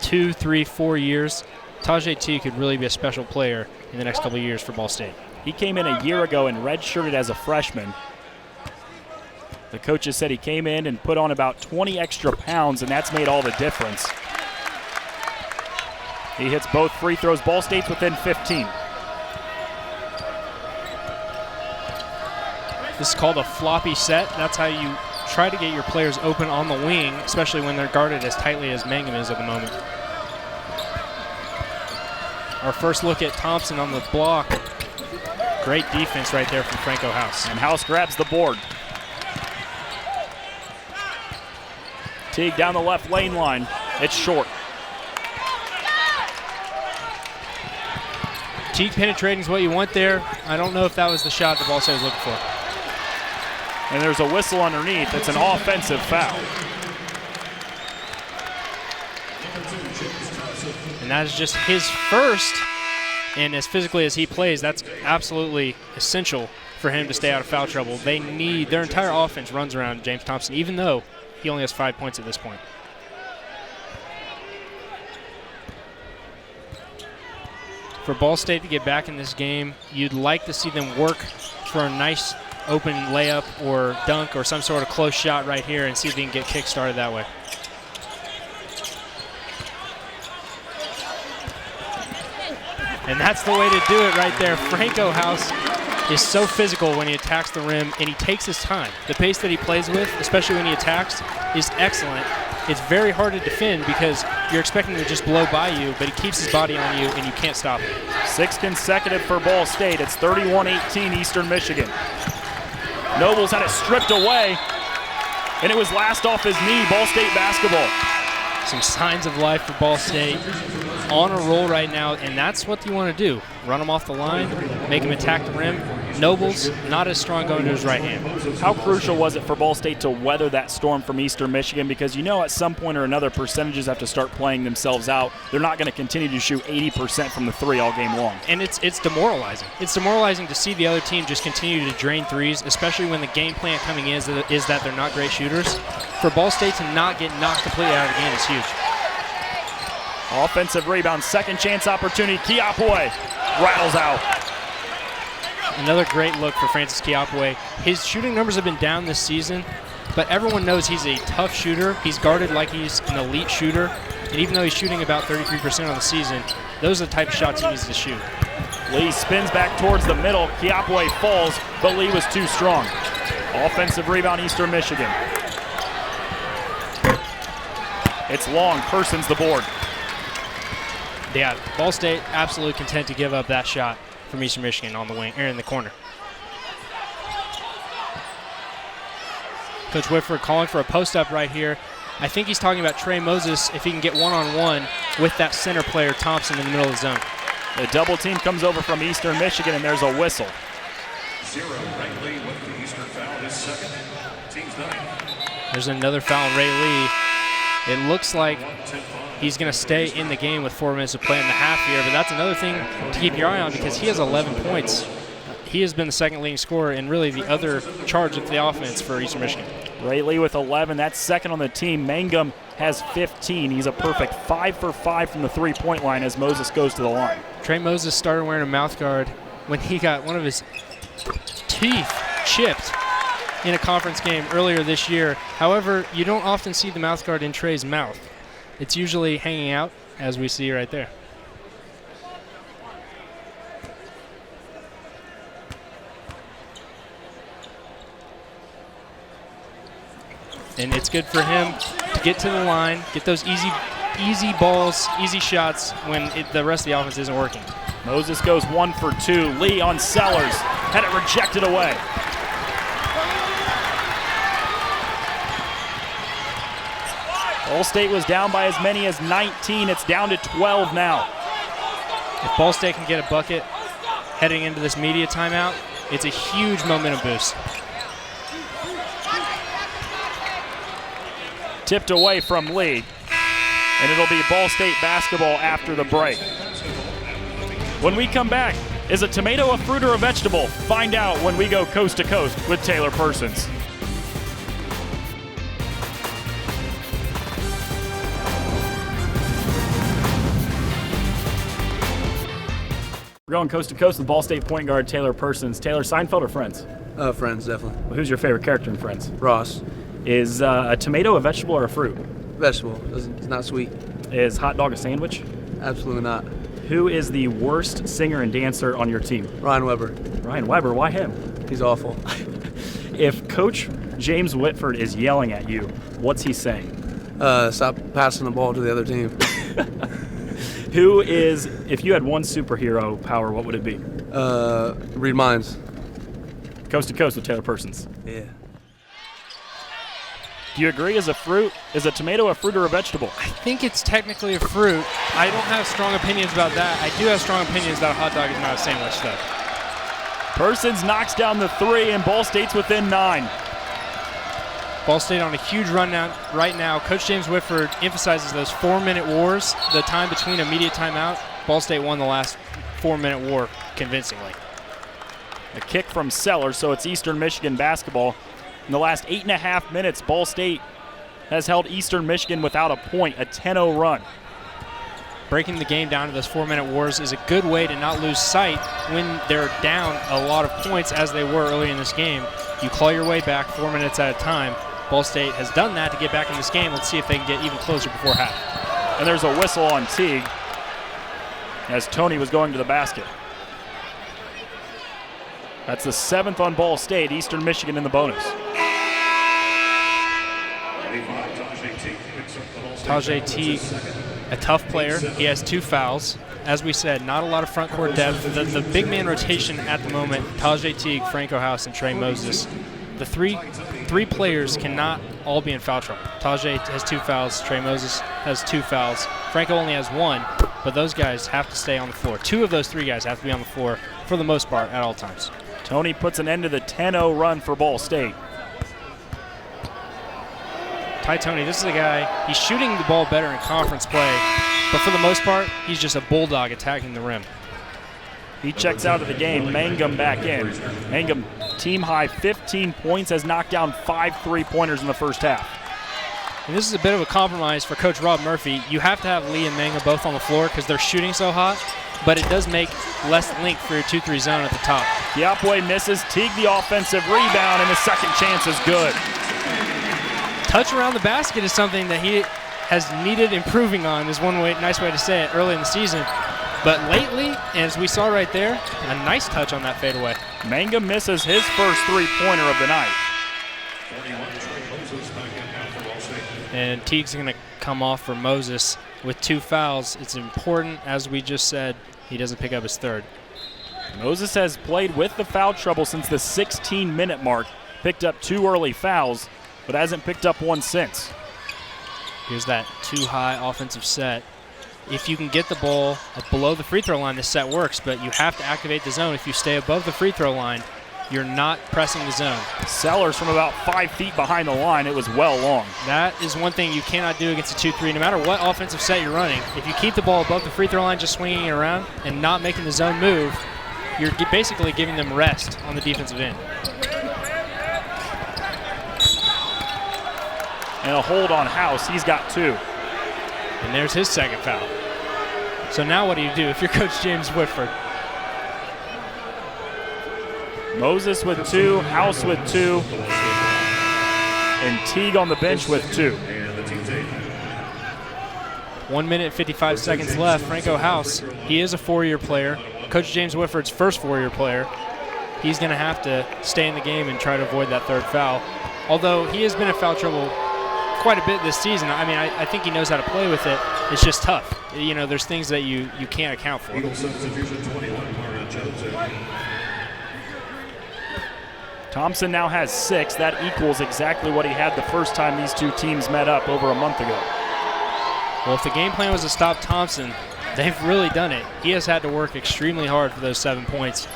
2, 3, 4 years. Tajay Teague could really be a special player in the next couple of years for Ball State. He came in a year ago and redshirted as a freshman. The coaches said he came in and put on about 20 extra pounds, and that's made all the difference. He hits both free throws. Ball State's within 15. This is called a floppy set. That's how you try to get your players open on the wing, especially when they're guarded as tightly as Mangum is at the moment. Our first look at Thompson on the block. Great defense right there from Franco House. And House grabs the board. Teague down the left lane line. It's short. Teague penetrating is what you want there. I don't know if that was the shot the Ball State was looking for. And there's a whistle underneath. It's an offensive foul. And that is just his first, and as physically as he plays, that's absolutely essential for him to stay out of foul trouble. Their entire offense runs around James Thompson, even though he only has 5 points at this point. For Ball State to get back in this game, you'd like to see them work for a nice open layup or dunk or some sort of close shot right here and see if they can get kick-started that way. And that's the way to do it right there. Franco House is so physical when he attacks the rim, and he takes his time. The pace that he plays with, especially when he attacks, is excellent. It's very hard to defend because you're expecting to just blow by you, but he keeps his body on you, and you can't stop him. 6 consecutive for Ball State. It's 31-18 Eastern Michigan. Nobles had it stripped away, and it was last off his knee. Ball State basketball. Some signs of life for Ball State. On a roll right now, and that's what you want to do. Run them off the line, make them attack the rim, Nobles, not as strong going to his right hand. How crucial was it for Ball State to weather that storm from Eastern Michigan? Because at some point or another, percentages have to start playing themselves out. They're not going to continue to shoot 80% from the three all game long. And it's demoralizing. It's demoralizing to see the other team just continue to drain threes, especially when the game plan coming in is that they're not great shooters. For Ball State to not get knocked completely out of the game is huge. Offensive rebound, second chance opportunity. Kiapwe rattles out. Another great look for Francis Kiapwe. His shooting numbers have been down this season, but everyone knows he's a tough shooter. He's guarded like he's an elite shooter, and even though he's shooting about 33% on the season, those are the type of shots he needs to shoot. Lee spins back towards the middle. Kiapwe falls, but Lee was too strong. Offensive rebound, Eastern Michigan. It's long. Persons the board. Yeah, Ball State absolutely content to give up that shot from Eastern Michigan on the wing, or in the corner. Coach Whitford calling for a post-up right here. I think he's talking about Trey Moses if he can get one-on-one with that center player, Thompson, in the middle of the zone. The double team comes over from Eastern Michigan, and there's a whistle. 0, Ray Lee with the Eastern foul, his second. Team's 9. There's another foul on Ray Lee. It looks like he's going to stay in the game with 4 minutes to play in the half here, but that's another thing to keep your eye on because he has 11 points. He has been the second leading scorer and really the other charge of the offense for Eastern Michigan. Ray Lee with 11. That's second on the team. Mangum has 15. He's a perfect 5 for 5 from the three-point line as Moses goes to the line. Trey Moses started wearing a mouth guard when he got one of his teeth chipped in a conference game earlier this year. However, you don't often see the mouth guard in Trey's mouth. It's usually hanging out, as we see right there. And it's good for him to get to the line, get those easy balls, easy shots when the rest of the offense isn't working. Moses goes 1 for 2. Lee on Sellers. Had it rejected away. Ball State was down by as many as 19. It's down to 12 now. If Ball State can get a bucket heading into this media timeout, it's a huge momentum boost. Tipped away from Lee. And it'll be Ball State basketball after the break. When we come back, is a tomato a fruit or a vegetable? Find out when we go coast to coast with Taylor Persons. We're going coast to coast with Ball State point guard Taylor Persons. Taylor, Seinfeld or Friends? Friends, definitely. Well, who's your favorite character in Friends? Ross. Is a tomato a vegetable or a fruit? Vegetable. It's not sweet. Is hot dog a sandwich? Absolutely not. Who is the worst singer and dancer on your team? Ryan Weber. Ryan Weber, why him? He's awful. If Coach James Whitford is yelling at you, what's he saying? Stop passing the ball to the other team. Who is, if you had one superhero power, what would it be? Read minds. Coast to coast with Taylor Persons. Yeah. Do you agree? Is a tomato a fruit or a vegetable? I think it's technically a fruit. I don't have strong opinions about that. I do have strong opinions that a hot dog is not a sandwich, though. Persons knocks down the 3, and Ball State's within 9. Ball State on a huge run now, right now. Coach James Whitford emphasizes those 4-minute wars, the time between immediate timeout. Ball State won the last 4-minute war convincingly. A kick from Sellers, so it's Eastern Michigan basketball. In the last 8.5 minutes, Ball State has held Eastern Michigan without a point, a 10-0 run. Breaking the game down to those 4-minute wars is a good way to not lose sight when they're down a lot of points as they were early in this game. You claw your way back 4 minutes at a time. Ball State has done that to get back in this game. Let's see if they can get even closer before half. And there's a whistle on Teague as Tony was going to the basket. That's the 7th on Ball State. Eastern Michigan in the bonus. Tajay Teague, a tough player. He has 2 fouls. As we said, not a lot of front court depth. The big man rotation at the moment, Tajay Teague, Franco House, and Trey Moses. The three players cannot all be in foul trouble. Tajay has 2 fouls. Trey Moses has 2 fouls. Franco only has 1, but those guys have to stay on the floor. 2 of those 3 guys have to be on the floor for the most part at all times. Tony puts an end to the 10-0 run for Ball State. Ty Tony, this is a guy, he's shooting the ball better in conference play, but for the most part, he's just a bulldog attacking the rim. He checks out of the game. Mangum back in. Mangum, team high 15 points, has knocked down 5 3-pointers in the first half. And this is a bit of a compromise for Coach Rob Murphy. You have to have Lee and Mangum both on the floor because they're shooting so hot, but it does make less length for your 2-3 zone at the top. Kiapway misses. Teague the offensive rebound, and the second chance is good. Touch around the basket is something that he has needed improving on, is one nice way to say it, early in the season. But lately, as we saw right there, a nice touch on that fadeaway. Mangum misses his first 3-pointer of the night. And Teague's going to come off for Moses with 2 fouls. It's important, as we just said, he doesn't pick up his third. Moses has played with the foul trouble since the 16-minute mark. Picked up 2 early fouls, but hasn't picked up one since. Here's that too high offensive set. If you can get the ball below the free throw line, this set works, but you have to activate the zone. If you stay above the free throw line, you're not pressing the zone. Sellers from about 5 feet behind the line. It was well long. That is one thing you cannot do against a 2-3, no matter what offensive set you're running. If you keep the ball above the free throw line, just swinging it around and not making the zone move, you're basically giving them rest on the defensive end. And a hold on House. He's got 2. And there's his second foul. So now what do you do if you're Coach James Whitford? Moses with 2, House with 2, and Teague on the bench with 2. 1 minute, 55 seconds left. Franco House, he is a 4-year player. Coach James Whitford's first 4-year player. He's going to have to stay in the game and try to avoid that third foul. Although he has been in foul trouble quite a bit this season. I mean, I think he knows how to play with it. It's just tough. You know, there's things that you can't account for. Thompson now has 6. That equals exactly what he had the first time these 2 teams met up over a month ago. Well, if the game plan was to stop Thompson, they've really done it. He has had to work extremely hard for those 7 points.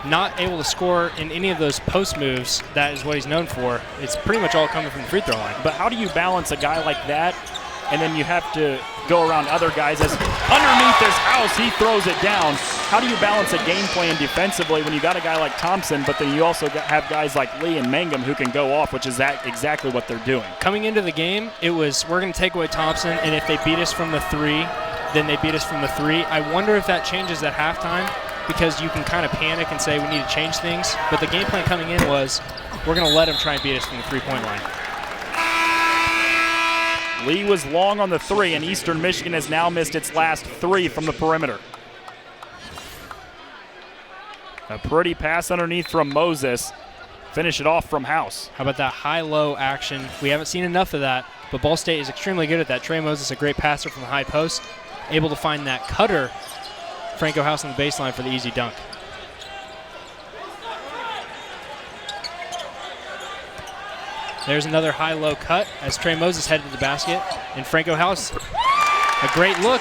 Not able to score in any of those post moves, that is what he's known for. It's pretty much all coming from the free throw line. But how do you balance a guy like that, and then you have to go around other guys as underneath his House, he throws it down. How do you balance a game plan defensively when you got a guy like Thompson, but then you also have guys like Lee and Mangum who can go off, which is exactly what they're doing? Coming into the game, it was, we're going to take away Thompson, and if they beat us from the 3, then they beat us from the 3. I wonder if that changes at halftime, because you can kind of panic and say we need to change things. But the game plan coming in was we're going to let them try and beat us from the 3-point line. Lee was long on the 3, and Eastern Michigan has now missed its last 3 from the perimeter. A pretty pass underneath from Moses. Finish it off from House. How about that high-low action? We haven't seen enough of that, but Ball State is extremely good at that. Trey Moses, a great passer from the high post, able to find that cutter. Franco House on the baseline for the easy dunk. There's another high-low cut as Trey Moses headed to the basket. And Franco House, a great look.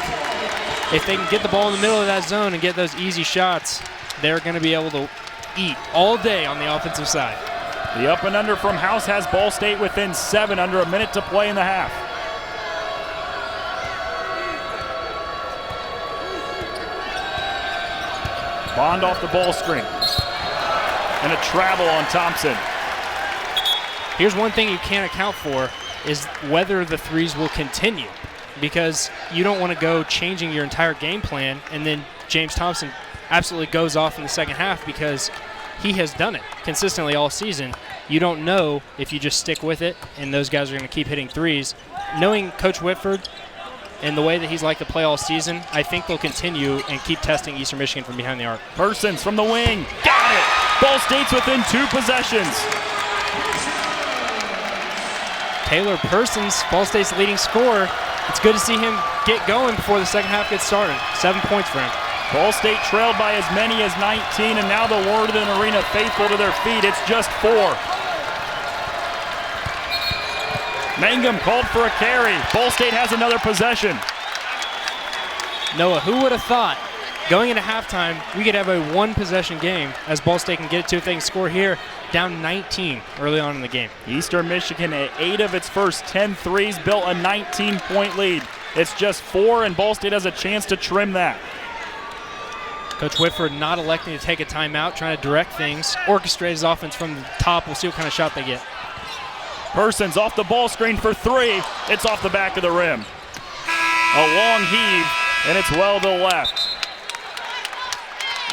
If they can get the ball in the middle of that zone and get those easy shots, they're going to be able to eat all day on the offensive side. The up and under from House has Ball State within 7, under a minute to play in the half. Bond off the ball screen. And a travel on Thompson. Here's one thing you can't account for is whether the threes will continue, because you don't want to go changing your entire game plan and then James Thompson absolutely goes off in the second half, because he has done it consistently all season. You don't know if you just stick with it and those guys are going to keep hitting threes. Knowing Coach Whitford and the way that he's like to play all season, I think they'll continue and keep testing Eastern Michigan from behind the arc. Persons from the wing. Got it! Ball State's within 2 possessions. Taylor Persons, Ball State's leading scorer. It's good to see him get going before the second half gets started. 7 points for him. Ball State trailed by as many as 19, and now the Worden Arena faithful to their feet. It's just 4. Mangum called for a carry. Ball State has another possession. Noah, who would have thought Going into halftime, we could have a one-possession game as Ball State can get it to if they can score here, down 19 early on in the game. Eastern Michigan at 8 of its first 10 threes built a 19-point lead. It's just 4, and Ball State has a chance to trim that. Coach Whitford not electing to take a timeout, trying to direct things, orchestrate his offense from the top. We'll see what kind of shot they get. Persons off the ball screen for 3. It's off the back of the rim. A long heave, and it's well to the left.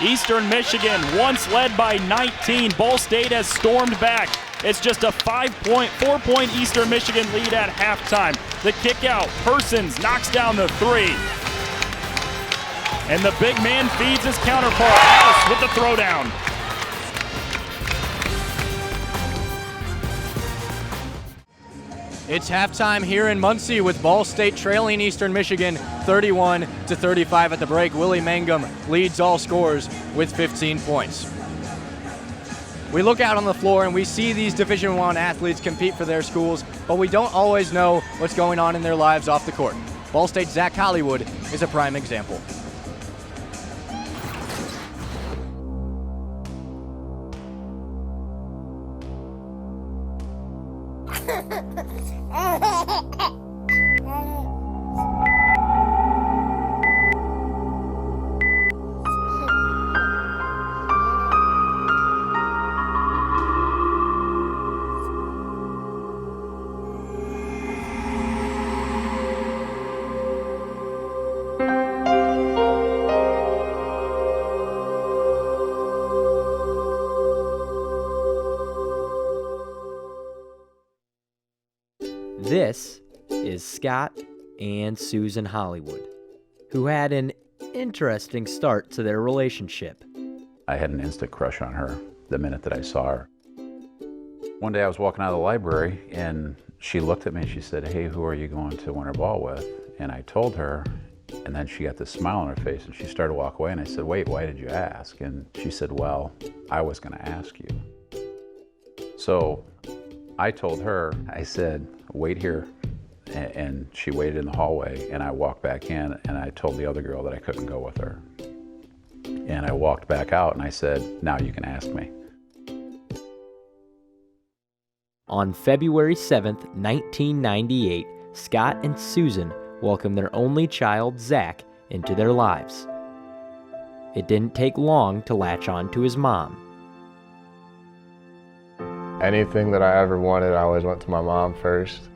Eastern Michigan, once led by 19, Ball State has stormed back. It's just a 4-point Eastern Michigan lead at halftime. The kick out, Persons knocks down the 3. And the big man feeds his counterpart, House with the throwdown. It's halftime here in Muncie with Ball State trailing Eastern Michigan 31-35 at the break. Willie Mangum leads all scorers with 15 points. We look out on the floor and we see these Division I athletes compete for their schools, but we don't always know what's going on in their lives off the court. Ball State's Zach Hollywood is a prime example. This is Scott and Susan Hollywood, who had an interesting start to their relationship. I had an instant crush on her the minute that I saw her. One day I was walking out of the library and she looked at me and she said, "Hey, who are you going to winter ball with?" And I told her, and then she got this smile on her face and she started to walk away and I said, "Wait, why did you ask?" And she said, "Well, I was going to ask you." So I told her, I said, "Wait here." And she waited in the hallway and I walked back in and I told the other girl that I couldn't go with her. And I walked back out and I said, "Now you can ask me." On February 7th, 1998, Scott and Susan welcomed their only child, Zach, into their lives. It didn't take long to latch on to his mom. Anything that I ever wanted, I always went to my mom first.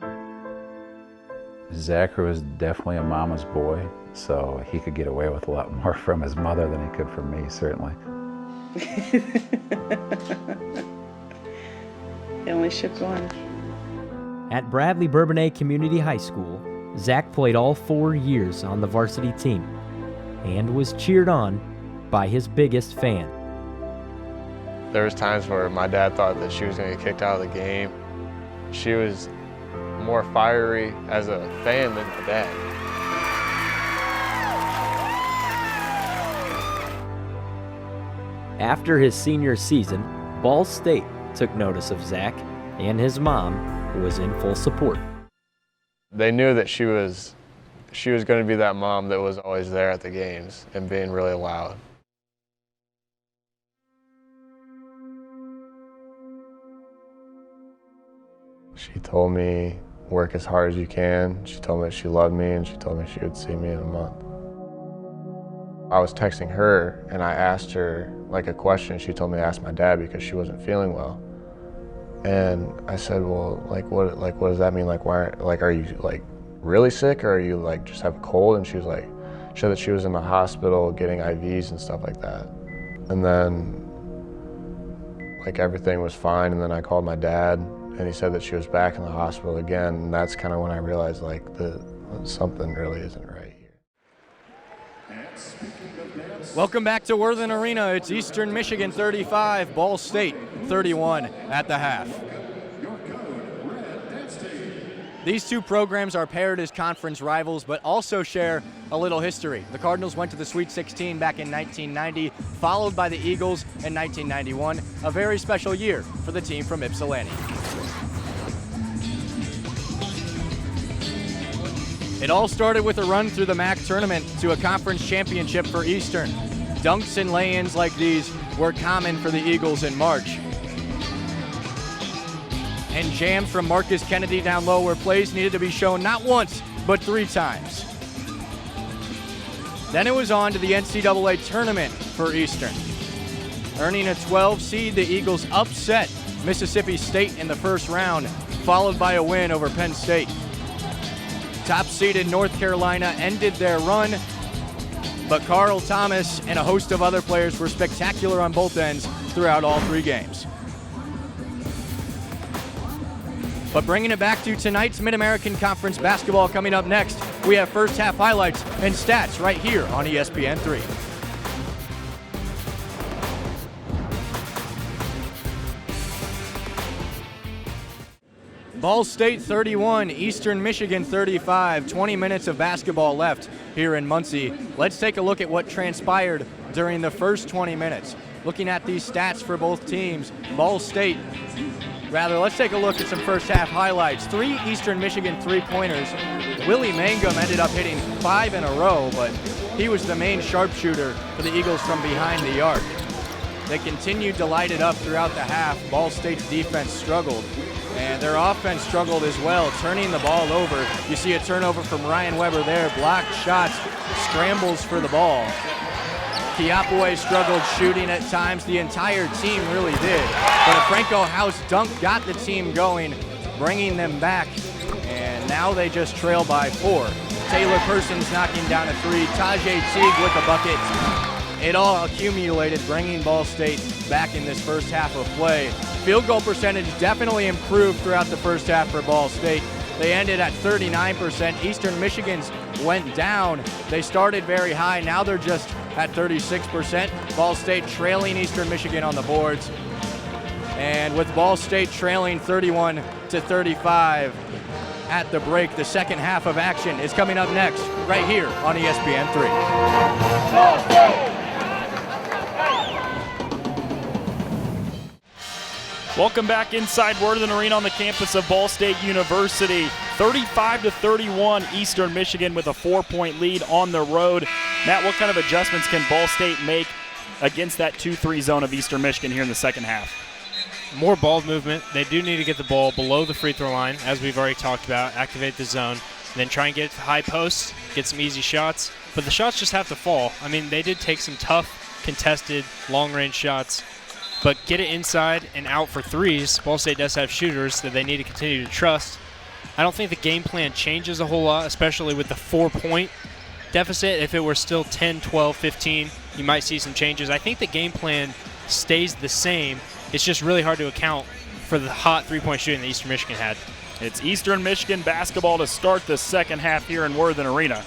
Zachary was definitely a mama's boy, so he could get away with a lot more from his mother than he could from me, certainly. It only shook one. At Bradley Bourbonnais Community High School, Zach played all 4 years on the varsity team and was cheered on by his biggest fan. There was times where my dad thought that she was going to get kicked out of the game. She was more fiery as a fan than my dad. After his senior season, Ball State took notice of Zach, and his mom was in full support. They knew that she was going to be that mom that was always there at the games and being really loud. She told me, work as hard as you can. She told me that she loved me and she told me she would see me in a month. I was texting her and I asked her like a question. She told me to ask my dad because she wasn't feeling well. And I said, "Well, what does that mean? Are you like really sick or are you like just have a cold?" And she was like, she said that she was in the hospital getting IVs and stuff like that. And then like everything was fine. And then I called my dad and he said that she was back in the hospital again. And that's kind of when I realized like something really isn't right here. Welcome back to Worthen Arena. It's Eastern Michigan 35, Ball State 31 at the half. These two programs are paired as conference rivals, but also share a little history. The Cardinals went to the Sweet 16 back in 1990, followed by the Eagles in 1991, a very special year for the team from Ypsilanti. It all started with a run through the MAC tournament to a conference championship for Eastern. Dunks and lay-ins like these were common for the Eagles in March. And jams from Marcus Kennedy down low where plays needed to be shown not once, but 3 times. Then it was on to the NCAA tournament for Eastern. Earning a 12 seed, the Eagles upset Mississippi State in the first round, followed by a win over Penn State. Top-seeded North Carolina ended their run, but Carl Thomas and a host of other players were spectacular on both ends throughout all 3 games. But bringing it back to tonight's Mid-American Conference basketball coming up next, we have first half highlights and stats right here on ESPN3. Ball State 31, Eastern Michigan 35, 20 minutes of basketball left here in Muncie. Let's take a look at what transpired during the first 20 minutes. Looking at these stats for both teams, let's take a look at some first half highlights. 3 Eastern Michigan three-pointers. Willie Mangum ended up hitting 5 in a row, but he was the main sharpshooter for the Eagles from behind the arc. They continued to light it up throughout the half. Ball State's defense struggled, and their offense struggled as well, turning the ball over. You see a turnover from Ryan Weber there, blocked shots, scrambles for the ball. Kiapaway struggled shooting at times. The entire team really did. But a Franco House dunk got the team going, bringing them back. And now they just trail by 4. Taylor Persons knocking down a 3. Tajay Teague with a bucket. It all accumulated, bringing Ball State back in this first half of play. Field goal percentage definitely improved throughout the first half for Ball State. They ended at 39%. Eastern Michigan's went down. They started very high. Now they're just at 36%. Ball State trailing Eastern Michigan on the boards. And with Ball State trailing 31-35 at the break, the second half of action is coming up next right here on ESPN3. Ball State! Welcome back inside Worthen Arena on the campus of Ball State University. 35-31, Eastern Michigan with a 4-point lead on the road. Matt, what kind of adjustments can Ball State make against that 2-3 zone of Eastern Michigan here in the second half? More ball movement. They do need to get the ball below the free throw line, as we've already talked about, activate the zone, then try and get it to high posts, get some easy shots. But the shots just have to fall. I mean, they did take some tough, contested, long-range shots, but get it inside and out for threes. Ball State does have shooters that they need to continue to trust. I don't think the game plan changes a whole lot, especially with the 4-point deficit. If it were still 10, 12, 15, you might see some changes. I think the game plan stays the same. It's just really hard to account for the hot three-point shooting that Eastern Michigan had. It's Eastern Michigan basketball to start the second half here in Worthen Arena.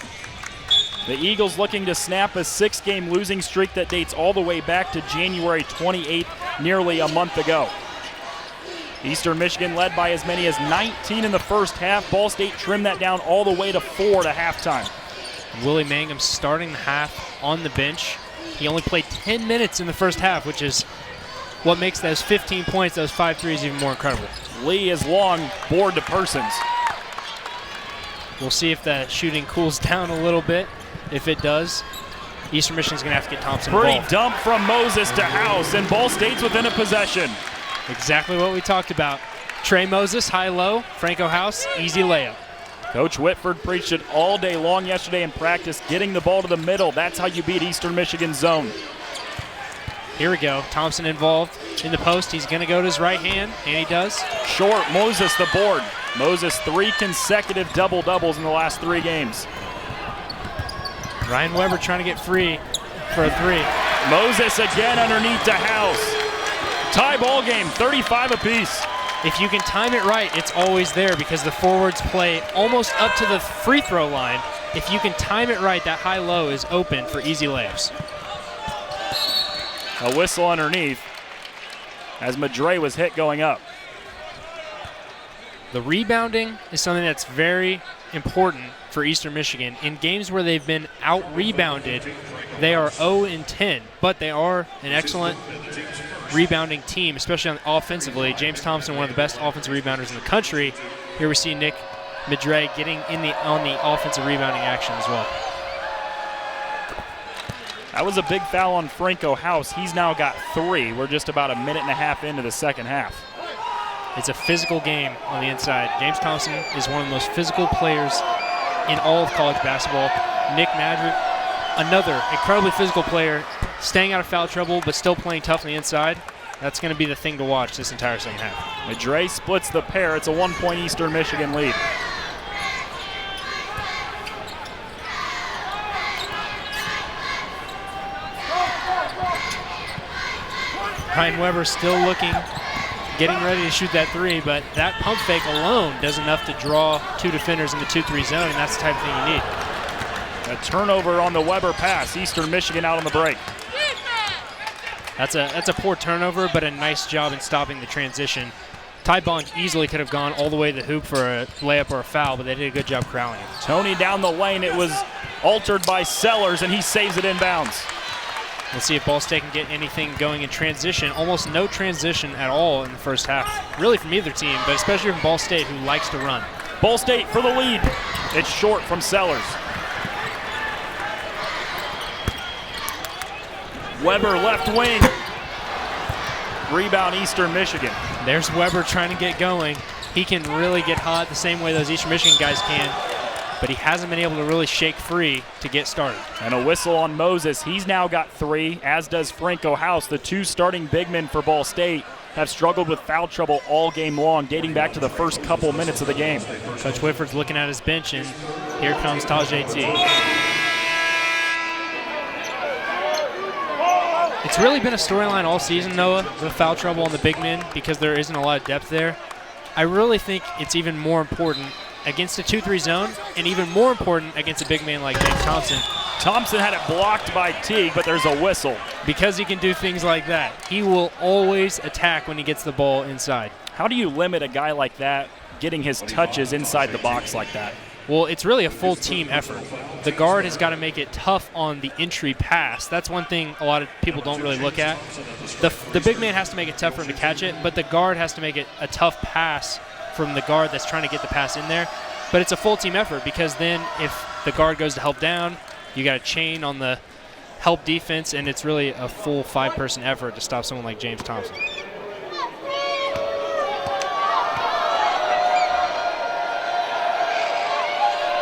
The Eagles looking to snap a 6-game losing streak that dates all the way back to January 28th, nearly a month ago. Eastern Michigan led by as many as 19 in the first half. Ball State trimmed that down all the way to 4 to halftime. Willie Mangum starting the half on the bench. He only played 10 minutes in the first half, which is what makes those 15 points, those 5 threes even more incredible. Lee is long, board to Persons. We'll see if the shooting cools down a little bit. If it does, Eastern Michigan's going to have to get Thompson Pretty involved. dump from Moses to House, and Ball State's within a possession. Exactly what we talked about. Trey Moses, high-low. Franco House, easy layup. Coach Whitford preached it all day long yesterday in practice, getting the ball to the middle. That's how you beat Eastern Michigan's zone. Here we go. Thompson involved in the post. He's going to go to his right hand, and he does. Short, Moses the board. Moses 3 consecutive double-doubles in the last 3 games. Ryan Weber trying to get free for a 3. Moses again underneath to House. Tie ball game, 35 apiece. If you can time it right, it's always there because the forwards play almost up to the free throw line. If you can time it right, that high-low is open for easy layups. A whistle underneath as Madre was hit going up. The rebounding is something that's very important for Eastern Michigan. In games where they've been out-rebounded, they are 0-10, but they are an excellent rebounding team, especially offensively. James Thompson, one of the best offensive rebounders in the country. Here we see Nick Madre getting on the offensive rebounding action as well. That was a big foul on Franco House. He's now got 3. We're just about a minute and a half into the second half. It's a physical game on the inside. James Thompson is one of the most physical players in all of college basketball. Nick Madrid, another incredibly physical player, staying out of foul trouble but still playing tough on the inside. That's going to be the thing to watch this entire second half. Madre splits the pair. It's a 1-point Eastern Michigan lead. Ryan Weber still looking, getting ready to shoot that 3, but that pump fake alone does enough to draw 2 defenders in the 2-3 zone, and that's the type of thing you need. A turnover on the Weber pass. Eastern Michigan out on the break. That's a poor turnover, but a nice job in stopping the transition. Ty Bond easily could have gone all the way to the hoop for a layup or a foul, but they did a good job corralling it. Tony down the lane. It was altered by Sellers, and he saves it inbounds. Let's see if Ball State can get anything going in transition. Almost no transition at all in the first half. Really from either team, but especially from Ball State, who likes to run. Ball State for the lead. It's short from Sellers. Weber left wing. Rebound Eastern Michigan. There's Weber trying to get going. He can really get hot the same way those Eastern Michigan guys can, but he hasn't been able to really shake free to get started. And a whistle on Moses. He's now got 3, as does Franco House. The 2 starting big men for Ball State have struggled with foul trouble all game long, dating back to the first couple minutes of the game. Coach Whitford's looking at his bench, and here comes Tajay T. It's really been a storyline all season, Noah, the foul trouble on the big men, because there isn't a lot of depth there. I really think it's even more important against a 2-3 zone, and even more important against a big man like James Thompson. Thompson had it blocked by Teague, but there's a whistle. Because he can do things like that. He will always attack when he gets the ball inside. How do you limit a guy like that getting his touches inside the box like that? Well, it's really a full team effort. The guard has got to make it tough on the entry pass. That's one thing a lot of people don't really look at. The big man has to make it tough for him to catch it, but the guard has to make it a tough pass from the guard that's trying to get the pass in there. But it's a full team effort, because then if the guard goes to help down, you got a chain on the help defense, and it's really a full 5-person effort to stop someone like James Thompson.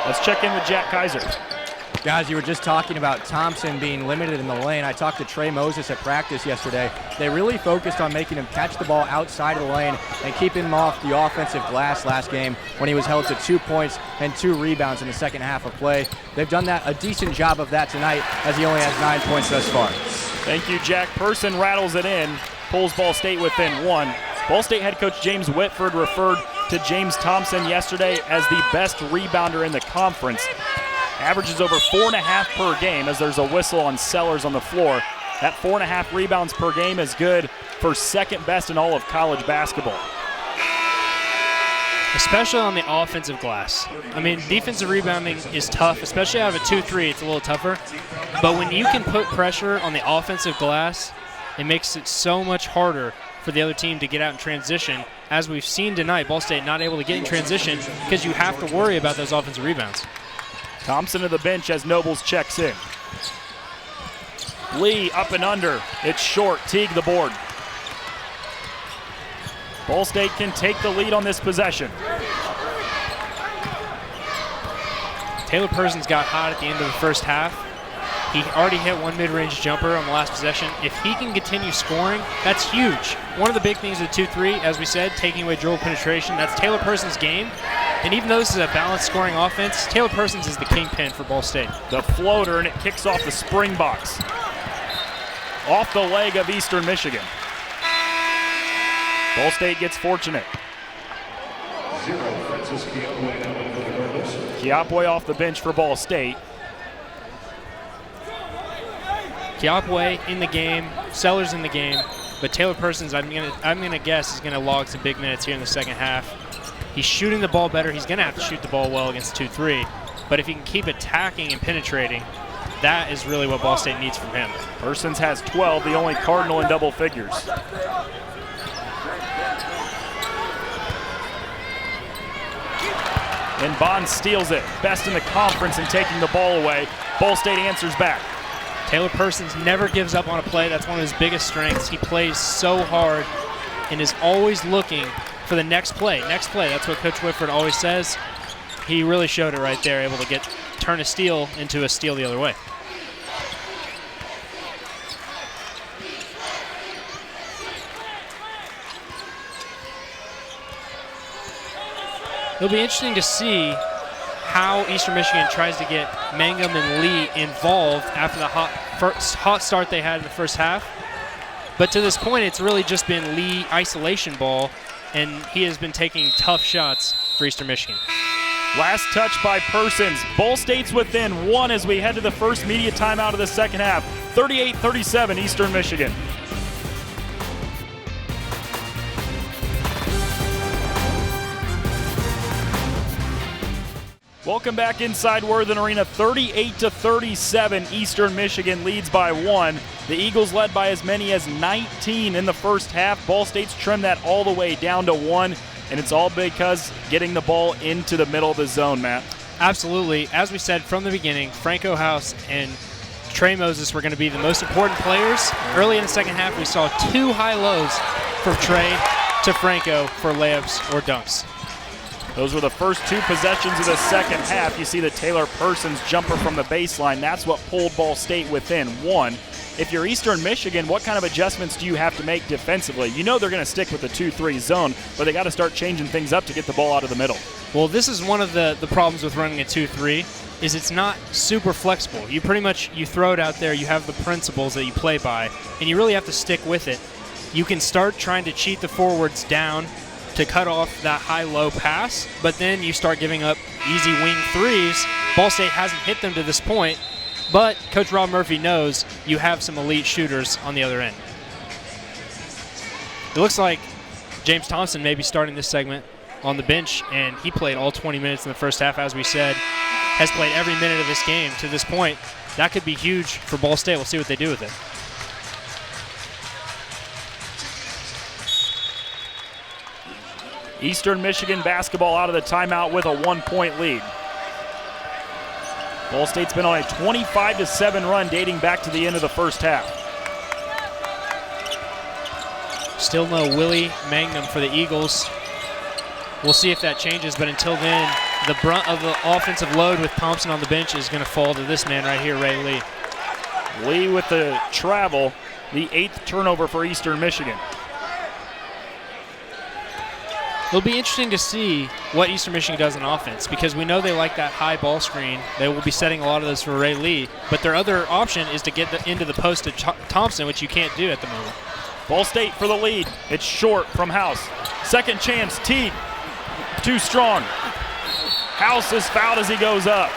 Let's check in with Jack Kaiser. Guys, you were just talking about Thompson being limited in the lane. I talked to Trey Moses at practice yesterday. They really focused on making him catch the ball outside of the lane and keeping him off the offensive glass last game when he was held to 2 points and 2 rebounds in the second half of play. They've done a decent job of that tonight, as he only has 9 points thus far. Thank you, Jack. Person rattles it in, pulls Ball State within 1. Ball State head coach James Whitford referred to James Thompson yesterday as the best rebounder in the conference. Averages over 4.5 per game, as there's a whistle on Sellers on the floor. That 4.5 rebounds per game is good for second best in all of college basketball. Especially on the offensive glass. I mean, defensive rebounding is tough, especially out of a 2-3, it's a little tougher. But when you can put pressure on the offensive glass, it makes it so much harder for the other team to get out in transition. As we've seen tonight, Ball State not able to get in transition because you have to worry about those offensive rebounds. Thompson to the bench as Nobles checks in. Lee up and under. It's short. Teague the board. Ball State can take the lead on this possession. Taylor Persons got hot at the end of the first half. He already hit 1 mid-range jumper on the last possession. If he can continue scoring, that's huge. One of the big things with 2-3, as we said, taking away dribble penetration, that's Taylor Persons' game. And even though this is a balanced scoring offense, Taylor Persons is the kingpin for Ball State. The floater, and it kicks off the spring box. Off the leg of Eastern Michigan. Ball State gets fortunate. Kiapway off the bench for Ball State. Kiapway in the game, Sellers in the game, but Taylor Persons, I'm gonna guess, is gonna log some big minutes here in the second half. He's shooting the ball better. He's gonna have to shoot the ball well against 2-3, but if he can keep attacking and penetrating, that is really what Ball State needs from him. Persons has 12, the only Cardinal in double figures. And Bond steals it. Best in the conference in taking the ball away. Ball State answers back. Taylor Persons never gives up on a play. That's one of his biggest strengths. He plays so hard and is always looking for the next play. Next play. That's what Coach Whitford always says. He really showed it right there, able to turn a steal into a steal the other way. It'll be interesting to see how Eastern Michigan tries to get Mangum and Lee involved after the hot start they had in the first half. But to this point, it's really just been Lee isolation ball, and he has been taking tough shots for Eastern Michigan. Last touch by Persons. Ball State's within 1 as we head to the first media timeout of the second half. 38-37 Eastern Michigan. Welcome back inside Worthen Arena. 38-37 Eastern Michigan leads by 1. The Eagles led by as many as 19 in the first half. Ball State's trimmed that all the way down to 1, and it's all because getting the ball into the middle of the zone, Matt. Absolutely. As we said from the beginning, Franco House and Trey Moses were going to be the most important players. Early in the second half, we saw 2 high lows from Trey to Franco for layups or dunks. Those were the first 2 possessions of the second half. You see the Taylor Persons jumper from the baseline. That's what pulled Ball State within 1. If you're Eastern Michigan, what kind of adjustments do you have to make defensively? You know they're going to stick with the 2-3 zone, but they got to start changing things up to get the ball out of the middle. Well, this is one of the problems with running a 2-3 is it's not super flexible. You pretty much, you throw it out there, you have the principles that you play by, and you really have to stick with it. You can start trying to cheat the forwards down to cut off that high-low pass, but then you start giving up easy wing threes. Ball State hasn't hit them to this point, but Coach Rob Murphy knows you have some elite shooters on the other end. It looks like James Thompson may be starting this segment on the bench, and he played all 20 minutes in the first half, as we said, has played every minute of this game to this point. That could be huge for Ball State. We'll see what they do with it. Eastern Michigan basketball out of the timeout with a 1-point lead. Ball State's been on a 25-7 run dating back to the end of the first half. Still no Willie Mangum for the Eagles. We'll see if that changes, but until then, the brunt of the offensive load with Thompson on the bench is going to fall to this man right here, Ray Lee. Lee with the travel, the 8th turnover for Eastern Michigan. It'll be interesting to see what Eastern Michigan does on offense because we know they like that high ball screen. They will be setting a lot of those for Ray Lee, but their other option is to get into the post to Thompson, which you can't do at the moment. Ball State for the lead. It's short from House. Second chance, Teague. Too strong. House is fouled as he goes up.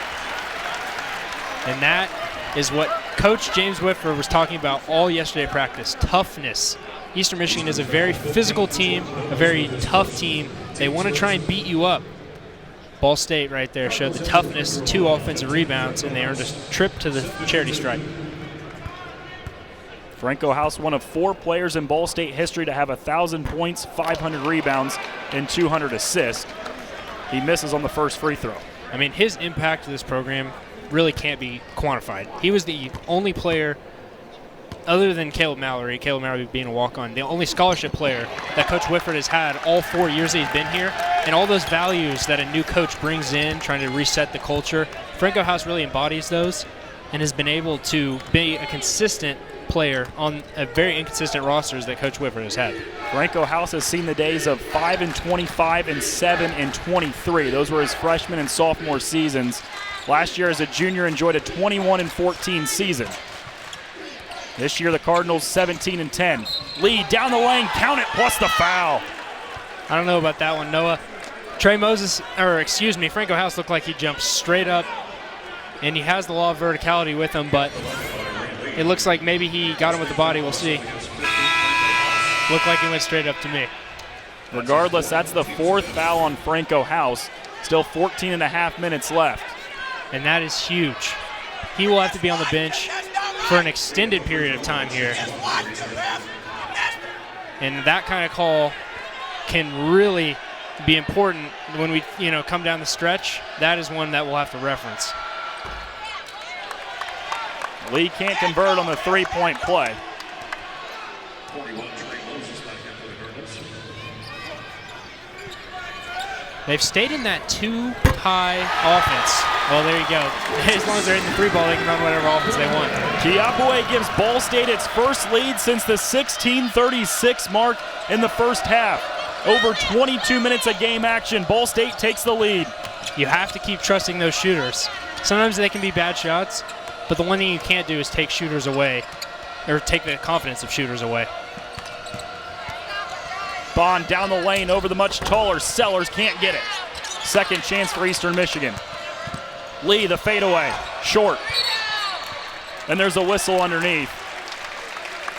And that is what Coach James Whitford was talking about all yesterday at practice, toughness. Eastern Michigan is a very physical team, a very tough team. They want to try and beat you up. Ball State right there showed the toughness, 2 offensive rebounds, and they earned a trip to the charity stripe. Franco House, one of 4 players in Ball State history to have 1,000 points, 500 rebounds, and 200 assists. He misses on the first free throw. I mean, his impact to this program really can't be quantified. He was the only player, other than Caleb Mallory being a walk-on, the only scholarship player that Coach Whitford has had all 4 years that he's been here, and all those values that a new coach brings in, trying to reset the culture. Franco House really embodies those and has been able to be a consistent player on a very inconsistent rosters that Coach Whitford has had. Franco House has seen the days of 5-25 and 7-23. Those were his freshman and sophomore seasons. Last year as a junior enjoyed a 21-14 season. This year the Cardinals 17-10. Lee down the lane, count it, plus the foul. I don't know about that one, Noah. Franco House looked like he jumped straight up, and he has the law of verticality with him, but it looks like maybe he got him with the body. We'll see. Looked like he went straight up to me. Regardless, that's the 4th foul on Franco House. Still 14.5 minutes left. And that is huge. He will have to be on the bench for an extended period of time here. And that kind of call can really be important when we, come down the stretch. That is one that we'll have to reference. Lee can't convert on the three-point play. 41, Trey Moses back in for the Cardinals. They've stayed in that two-high offense. Well, there you go. As long as they're in the three ball, they can run whatever offense they want. Kiapaway gives Ball State its first lead since the 16:36 mark in the first half. Over 22 minutes of game action. Ball State takes the lead. You have to keep trusting those shooters. Sometimes they can be bad shots, but the one thing you can't do is take shooters away, or take the confidence of shooters away. Bond down the lane over the much taller Sellers, can't get it. Second chance for Eastern Michigan. Lee, the fadeaway, short. And there's a whistle underneath.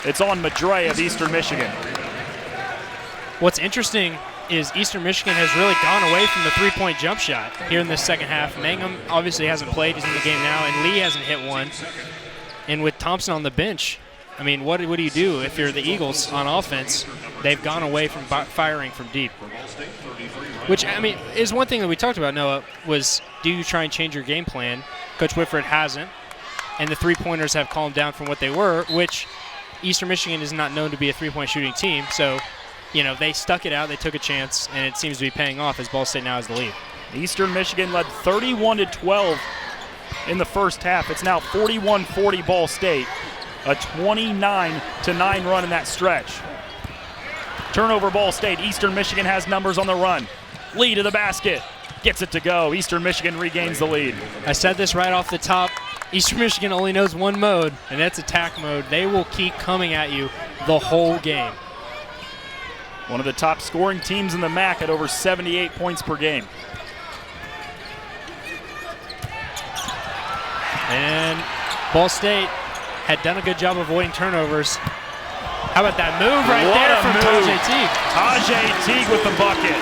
It's on Madre of Eastern Michigan. What's interesting is Eastern Michigan has really gone away from the three-point jump shot here in this second half. Mangum obviously hasn't played, he's in the game now, and Lee hasn't hit one. And with Thompson on the bench, I mean, what do you do if you're the Eagles on offense? They've gone away from firing from deep. Which, I mean, is one thing that we talked about, Noah, was do you try and change your game plan? Coach Whitford hasn't, and the three-pointers have calmed down from what they were, which Eastern Michigan is not known to be a three-point shooting team, so they stuck it out, they took a chance, and it seems to be paying off as Ball State now has the lead. Eastern Michigan led 31-12 in the first half. It's now 41-40 Ball State. A 29-9 run in that stretch. Turnover Ball State. Eastern Michigan has numbers on the run. Lee to the basket. Gets it to go. Eastern Michigan regains the lead. I said this right off the top. Eastern Michigan only knows one mode, and that's attack mode. They will keep coming at you the whole game. One of the top scoring teams in the MAC at over 78 points per game. And Ball State had done a good job avoiding turnovers. How about that move right there from Tajay Teague? Tajay Teague with the bucket.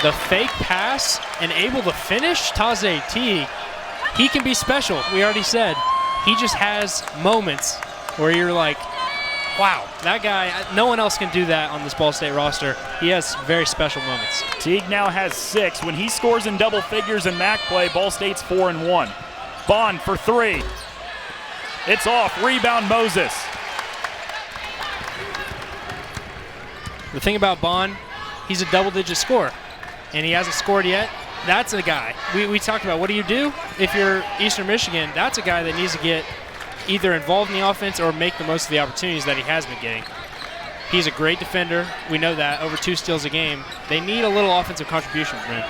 The fake pass and able to finish. Tajay Teague, he can be special. We already said. He just has moments where you're like, wow, that guy, no one else can do that on this Ball State roster. He has very special moments. Teague now has 6. When he scores in double figures in MAC play, Ball State's 4-1. Bond for 3. It's off. Rebound Moses. The thing about Bond, he's a double-digit scorer, and he hasn't scored yet. That's a guy. We talked about what do you do if you're Eastern Michigan. That's a guy that needs to get either involved in the offense or make the most of the opportunities that he has been getting. He's a great defender. We know that. Over 2 steals a game. They need a little offensive contribution from him.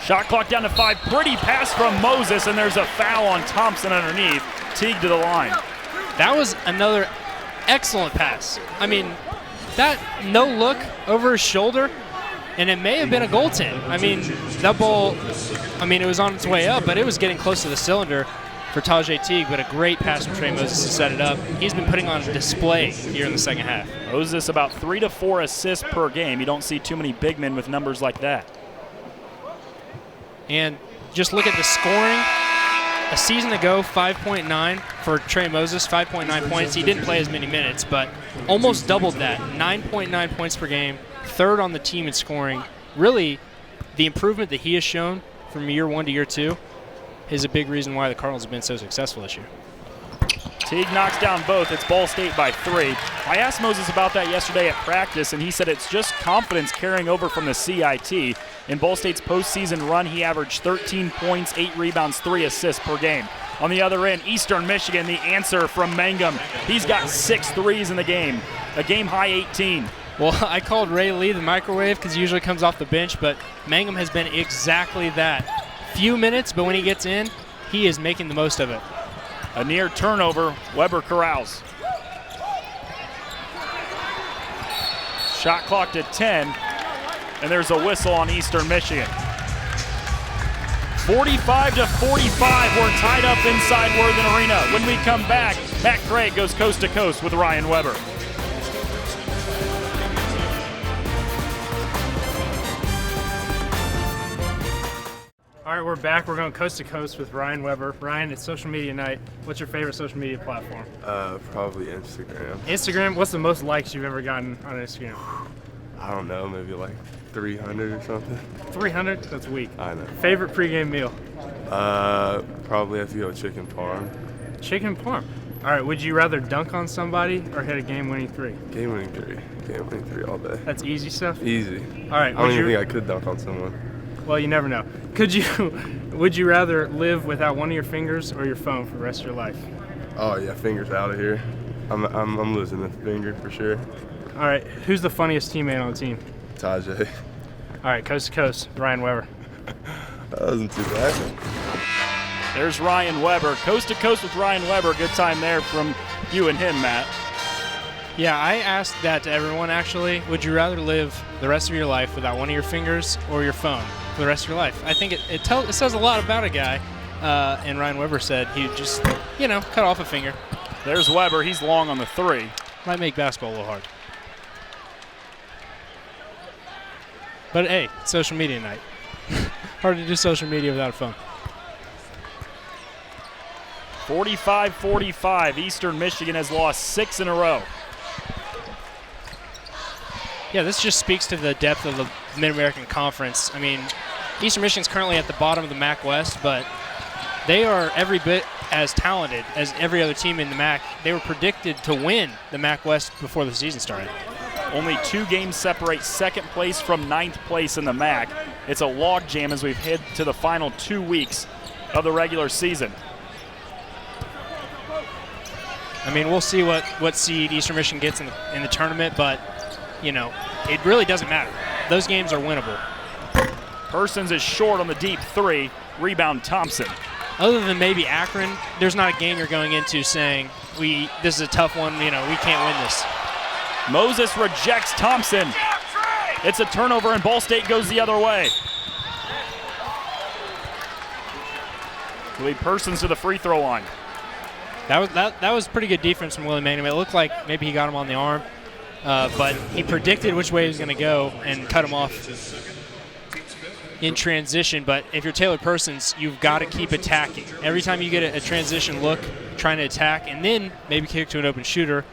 Shot clock down to 5. Pretty pass from Moses, and there's a foul on Thompson underneath. Teague to the line. That was another excellent pass. I mean, that no look over his shoulder, and it may have been a goaltend. I mean, that ball, it was on its way up, but it was getting close to the cylinder for Tajay Teague, but a great pass from Trey Moses to set it up. He's been putting on a display here in the second half. Moses about 3 to 4 assists per game. You don't see too many big men with numbers like that. And just look at the scoring. A season ago, 5.9 for Trey Moses, 5.9 points. He didn't play as many minutes, but almost doubled that, 9.9 points per game, 3rd on the team in scoring. Really, the improvement that he has shown from year 1 to year 2 is a big reason why the Cardinals have been so successful this year. Teague knocks down both. It's Ball State by 3. I asked Moses about that yesterday at practice, and he said it's just confidence carrying over from the CIT. In Ball State's postseason run, he averaged 13 points, 8 rebounds, 3 assists per game. On the other end, Eastern Michigan, the answer from Mangum. He's got 6 threes in the game, a game-high 18. Well, I called Ray Lee the microwave because he usually comes off the bench, but Mangum has been exactly that. Few minutes, but when he gets in, he is making the most of it. A near turnover, Weber corrals. Shot clock to 10, and there's a whistle on Eastern Michigan. 45 to 45, we're tied up inside Worthen Arena. When we come back, Matt Craig goes coast to coast with Ryan Weber. All right, we're back. We're going coast to coast with Ryan Weber. Ryan, it's social media night. What's your favorite social media platform? Probably Instagram. Instagram? What's the most likes you've ever gotten on Instagram? I don't know, maybe like 300 or something. 300? That's weak. I know. Favorite pregame meal? Probably have to go chicken parm. Chicken parm. All right, would you rather dunk on somebody or hit a game-winning three? Game-winning three. Game-winning three all day. That's easy stuff? Easy. All right. I don't even think I could dunk on someone. Well, you never know. Would you rather live without one of your fingers or your phone for the rest of your life? Oh yeah, fingers out of here. I'm losing the finger for sure. All right, who's the funniest teammate on the team? Tajay. All right, coast to coast, Ryan Weber. That wasn't too bad. There's Ryan Weber. Coast to coast with Ryan Weber. Good time there from you and him, Matt. Yeah, I asked that to everyone, actually. Would you rather live the rest of your life without one of your fingers or your phone for the rest of your life? I think it says a lot about a guy. And Ryan Weber said he'd just, cut off a finger. There's Weber. He's long on the three. Might make basketball a little hard. But, hey, social media night. Hard to do social media without a phone. 45-45. Eastern Michigan has lost 6 in a row. Yeah, this just speaks to the depth of the Mid-American Conference. I mean, Eastern Michigan's currently at the bottom of the MAC West, but they are every bit as talented as every other team in the MAC. They were predicted to win the MAC West before the season started. Only 2 games separate second place from 9th place in the MAC. It's a logjam as we've hit to the final 2 weeks of the regular season. I mean, we'll see what seed Eastern Michigan gets in the tournament, but, it really doesn't matter. Those games are winnable. Persons is short on the deep three. Rebound Thompson. Other than maybe Akron, there's not a game you're going into saying, this is a tough one, we can't win this. Moses rejects Thompson. It's a turnover and Ball State goes the other way. Lead Persons to the free throw line. That was pretty good defense from Willie Mangum. It looked like maybe he got him on the arm, but he predicted which way he was going to go and cut him off in transition. But if you're Taylor Persons, you've got to keep attacking. Every time you get a transition look, trying to attack, and then maybe kick to an open shooter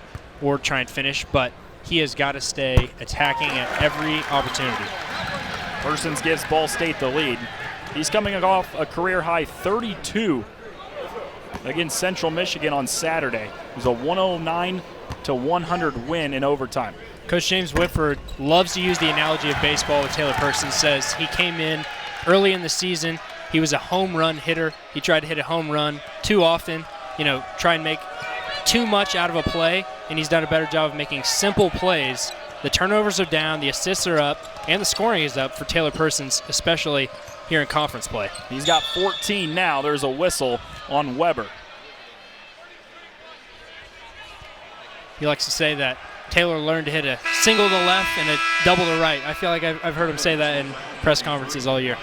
or try and finish, but he has got to stay attacking at every opportunity. Persons gives Ball State the lead. He's coming off a career-high 32 against Central Michigan on Saturday. It was a 109-100 win in overtime. Coach James Whitford loves to use the analogy of baseball with Taylor Persons. Says he came in early in the season. He was a home run hitter. He tried to hit a home run too often, try and make too much out of a play, and he's done a better job of making simple plays. The turnovers are down, the assists are up, and the scoring is up for Taylor Persons, especially here in conference play. He's got 14 now. There's a whistle on Weber. He likes to say that Taylor learned to hit a single to the left and a double to the right. I feel like I've heard him say that in press conferences all year.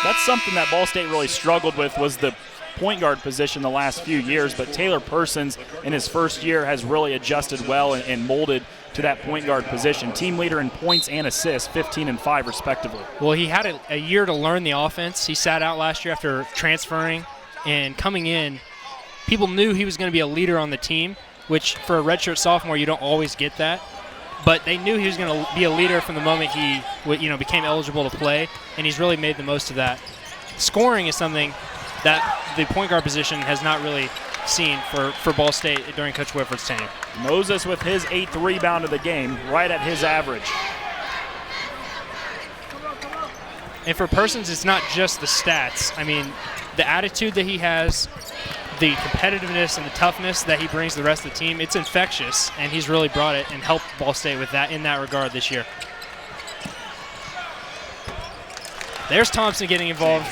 That's something that Ball State really struggled with, was the point guard position the last few years, but Taylor Persons in his first year has really adjusted well and molded to that point guard position. Team leader in points and assists, 15 and 5 respectively. Well, he had a year to learn the offense. He sat out last year after transferring, and coming in, people knew he was going to be a leader on the team, which for a redshirt sophomore, you don't always get that. But they knew he was going to be a leader from the moment he became eligible to play, and he's really made the most of that. Scoring is something that the point guard position has not really seen for Ball State during Coach Whitford's tenure. Moses with his 8th rebound of the game, right at his average. And for Persons, it's not just the stats. I mean, the attitude that he has, the competitiveness and the toughness that he brings to the rest of the team, it's infectious, and he's really brought it and helped Ball State with that in that regard this year. There's Thompson getting involved.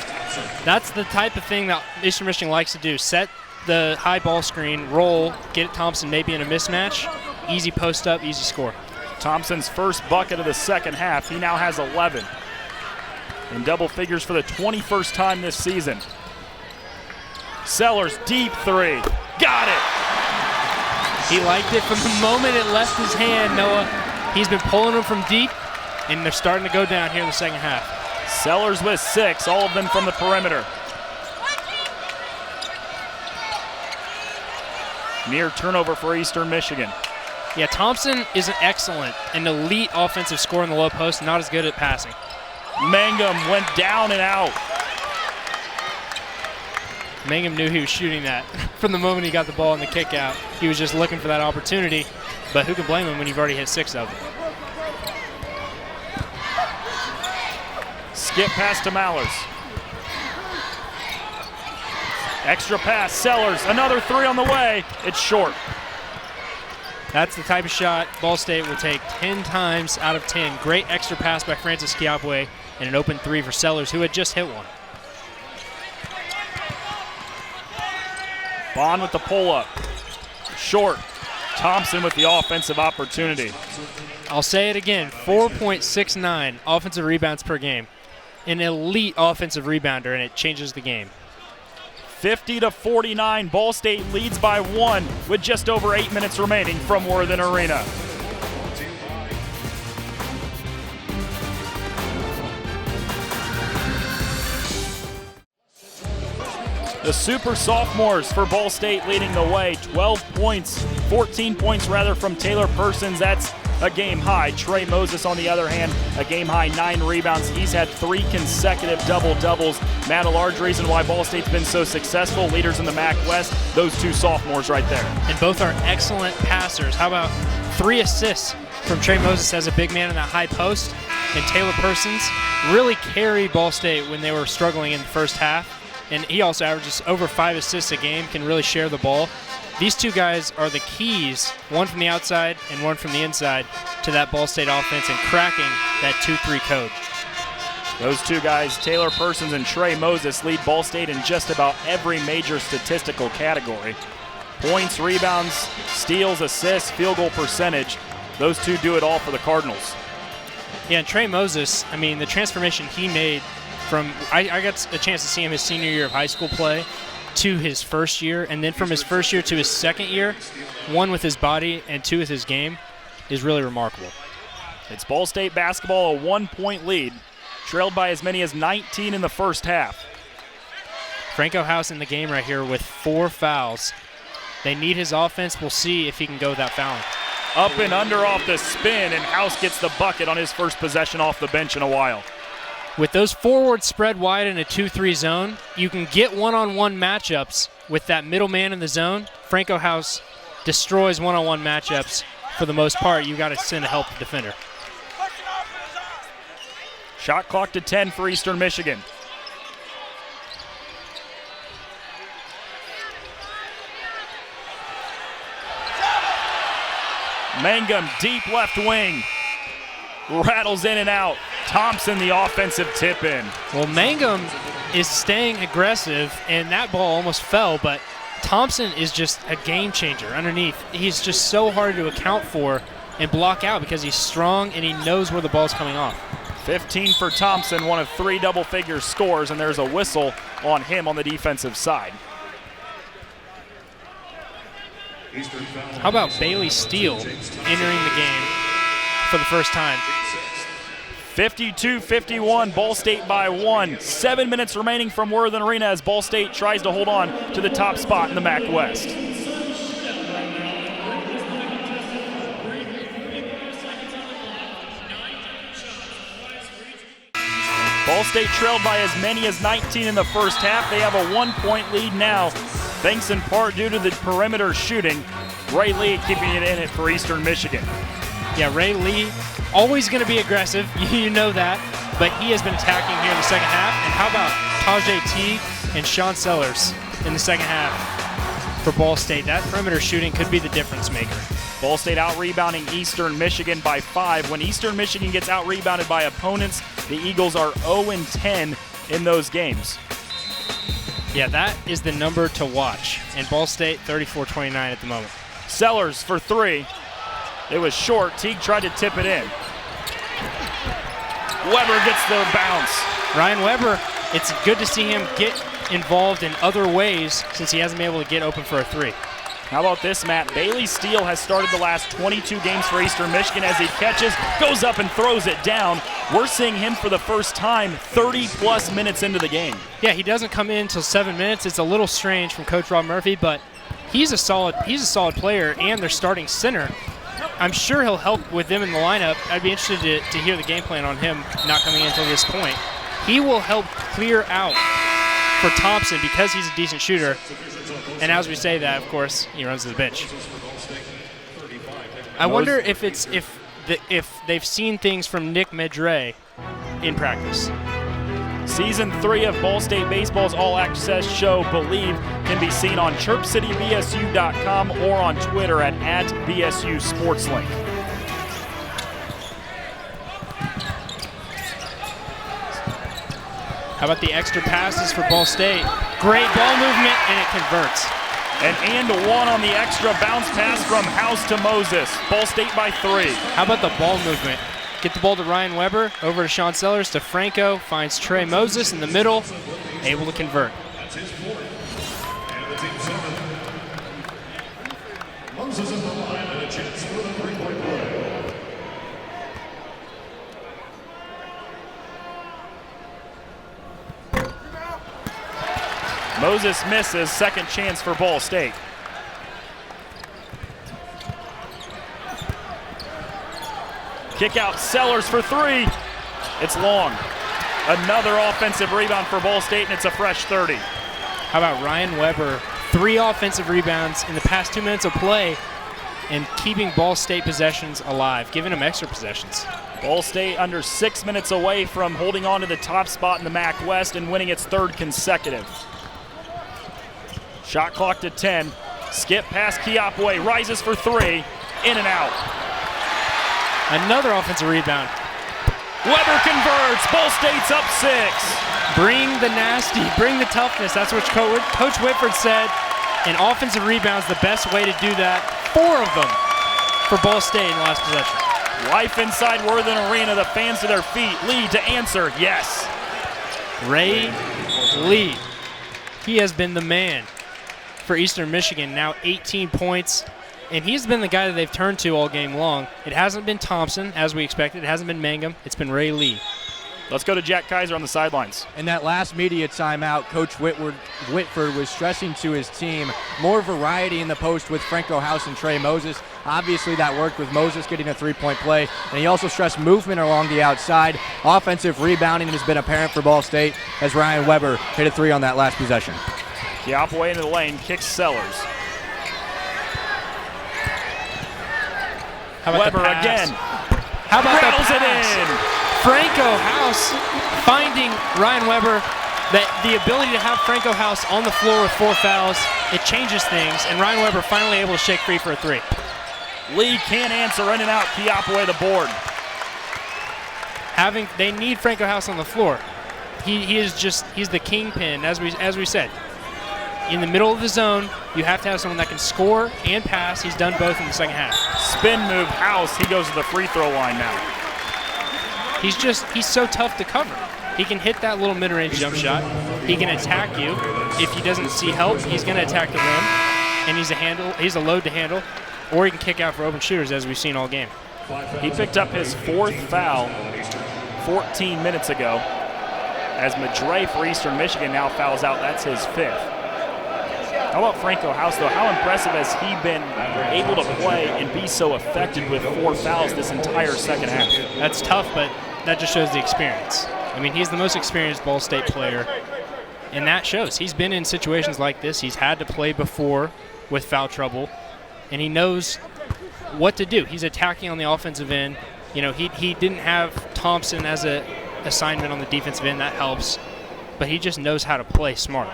That's the type of thing that Eastern Michigan likes to do. Set the high ball screen, roll, get Thompson maybe in a mismatch, easy post up, easy score. Thompson's first bucket of the second half. He now has 11. In double figures for the 21st time this season. Sellers, deep three. Got it! He liked it from the moment it left his hand, Noah. He's been pulling them from deep, and they're starting to go down here in the second half. Sellers with 6, all of them from the perimeter. Near turnover for Eastern Michigan. Yeah, Thompson is an excellent and elite offensive scorer in the low post, not as good at passing. Mangum went down and out. Mangum knew he was shooting that from the moment he got the ball in the kick out. He was just looking for that opportunity, but who can blame him when you've already hit 6 of them? Skip pass to Mallers. Extra pass, Sellers, another 3 on the way. It's short. That's the type of shot Ball State will take 10 times out of 10. Great extra pass by Francis Kiapwe and an open 3 for Sellers, who had just hit one. Bond with the pull-up. Short. Thompson with the offensive opportunity. I'll say it again, 4.69 offensive rebounds per game. An elite offensive rebounder, and it changes the game. 50-49, Ball State leads by 1 with just over 8 minutes remaining from Worthen Arena. The super sophomores for Ball State leading the way, 12 points, 14 points rather from Taylor Persons. That's a game high. Trey Moses, on the other hand, a game high 9 rebounds. He's had 3 consecutive double-doubles. Matt, a large reason why Ball State's been so successful, leaders in the MAC West, those 2 sophomores right there. And both are excellent passers. How about 3 assists from Trey Moses as a big man in that high post? And Taylor Persons really carried Ball State when they were struggling in the first half. And he also averages over 5 assists a game, can really share the ball. These 2 guys are the keys, one from the outside and one from the inside, to that Ball State offense and cracking that 2-3 code. Those 2 guys, Taylor Persons and Trey Moses, lead Ball State in just about every major statistical category. Points, rebounds, steals, assists, field goal percentage. Those 2 do it all for the Cardinals. Yeah, and Trey Moses, I mean, the transformation he made from, I got a chance to see him his senior year of high school play to his first year, and then from his first year to his second year, 1 with his body and 2 with his game, is really remarkable. It's Ball State basketball, a 1-point lead, trailed by as many as 19 in the first half. Franco House in the game right here with 4 fouls. They need his offense. We'll see if he can go without fouling. Up and under off the spin, and House gets the bucket on his first possession off the bench in a while. With those forwards spread wide in a 2-3 zone, you can get one-on-one matchups with that middle man in the zone. Franco House destroys one-on-one matchups for the most part. You got to send a help defender. Shot clock to 10 for Eastern Michigan. Mangum, deep left wing. Rattles in and out. Thompson, the offensive tip-in. Well, Mangum is staying aggressive, and that ball almost fell, but Thompson is just a game changer underneath. He's just so hard to account for and block out because he's strong and he knows where the ball's coming off. 15 for Thompson, one of 3 double-figure scores, and there's a whistle on him on the defensive side. How about Bailey Steele entering the game for the first time? 52-51, Ball State by 1. 7 minutes remaining from Worthen Arena as Ball State tries to hold on to the top spot in the MAC West. Ball State trailed by as many as 19 in the first half. They have a 1-point lead now, thanks in part due to the perimeter shooting. Ray Lee keeping it in it for Eastern Michigan. Yeah, Ray Lee, always going to be aggressive. You know that. But he has been attacking here in the second half. And how about Tajay Teague and Sean Sellers in the second half for Ball State? That perimeter shooting could be the difference maker. Ball State out-rebounding Eastern Michigan by 5. When Eastern Michigan gets out-rebounded by opponents, the Eagles are 0-10 in those games. Yeah, that is the number to watch. And Ball State 34-29 at the moment. Sellers for 3. It was short. Teague tried to tip it in. Weber gets the bounce. Ryan Weber, it's good to see him get involved in other ways since he hasn't been able to get open for a 3. How about this, Matt? Bailey Steele has started the last 22 games for Eastern Michigan as he catches, goes up and throws it down. We're seeing him for the first time 30-plus minutes into the game. Yeah, he doesn't come in until 7 minutes. It's a little strange from Coach Rob Murphy, but he's a solid player, and their starting center I'm sure he'll help with them in the lineup. I'd be interested to hear the game plan on him not coming in until this point. He will help clear out for Thompson because he's a decent shooter. And as we say that, of course, he runs to the bench. I wonder if they've seen things from Nick Medre in practice. Season 3 of Ball State Baseball's All Access show, Believe, can be seen on chirpcitybsu.com or on Twitter at @BSUSportsLink. How about the extra passes for Ball State? Great ball movement, and it converts. And one on the extra bounce pass from House to Moses. Ball State by 3. How about the ball movement? Get the ball to Ryan Weber, over to Sean Sellers, to Franco, finds Trey Moses in the middle, able to convert. That's his fourth. And the team center. Moses in the line and a chance for the three-point play. Moses misses, second chance for Ball State. Kick out Sellers for 3. It's long. Another offensive rebound for Ball State, and it's a fresh 30. How about Ryan Weber? 3 offensive rebounds in the past 2 minutes of play and keeping Ball State possessions alive, giving them extra possessions. Ball State under 6 minutes away from holding on to the top spot in the MAC West and winning its 3rd consecutive. Shot clock to 10. Skip past Kiapwe, rises for 3, in and out. Another offensive rebound. Weber converts. Ball State's up 6. Bring the nasty, bring the toughness. That's what Coach Whitford said. And offensive rebounds, the best way to do that. 4 of them for Ball State in the last possession. Life inside Worthen Arena. The fans to their feet. Lee to answer. Yes. Ray Lee. He has been the man for Eastern Michigan. Now 18 points. And he's been the guy that they've turned to all game long. It hasn't been Thompson, as we expected. It hasn't been Mangum. It's been Ray Lee. Let's go to Jack Kaiser on the sidelines. In that last media timeout, Coach Whitford was stressing to his team more variety in the post with Franco House and Trey Moses. Obviously, that worked with Moses getting a three-point play. And he also stressed movement along the outside. Offensive rebounding has been apparent for Ball State as Ryan Weber hit a 3 on that last possession. Kiapwe into the lane, kicks Sellers. How about Weber again. How about rattles the it pass? in. Franco House finding Ryan Weber. That the ability to have Franco House on the floor with 4 fouls, it changes things, and Ryan Weber finally able to shake free for a 3. Lee can't answer, in and out. Kiapwe the board. They need Franco House on the floor. He's the kingpin, as we said. In the middle of the zone, you have to have someone that can score and pass. He's done both in the second half. Spin move, House. He goes to the free throw line now. He's so tough to cover. He can hit that little mid-range jump shot. He can attack you. If he doesn't see help, he's going to attack the rim, and he's a load to handle, or he can kick out for open shooters, as we've seen all game. He picked up his 4th foul 14 minutes ago. As Madre for Eastern Michigan now fouls out, that's his 5th. How about Franco House, though? How impressive has he been able to play and be so effective with 4 fouls this entire second half? That's tough, but that just shows the experience. I mean, he's the most experienced Ball State player, and that shows. He's been in situations like this. He's had to play before with foul trouble, and he knows what to do. He's attacking on the offensive end. You know, he didn't have Thompson as a assignment on the defensive end. That helps, but he just knows how to play smart.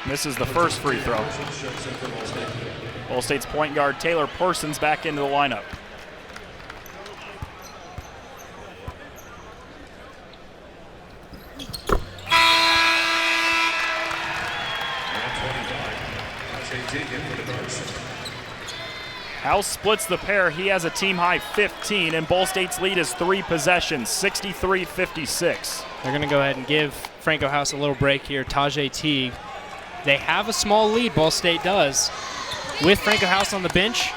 Misses the first free throw. Ball State's point guard Taylor Persons back into the lineup. House splits the pair. He has a team-high 15, and Ball State's lead is 3 possessions, 63-56. They're going to go ahead and give Franco House a little break here. Tajay Teague. They have a small lead, Ball State does. With Franco House on the bench,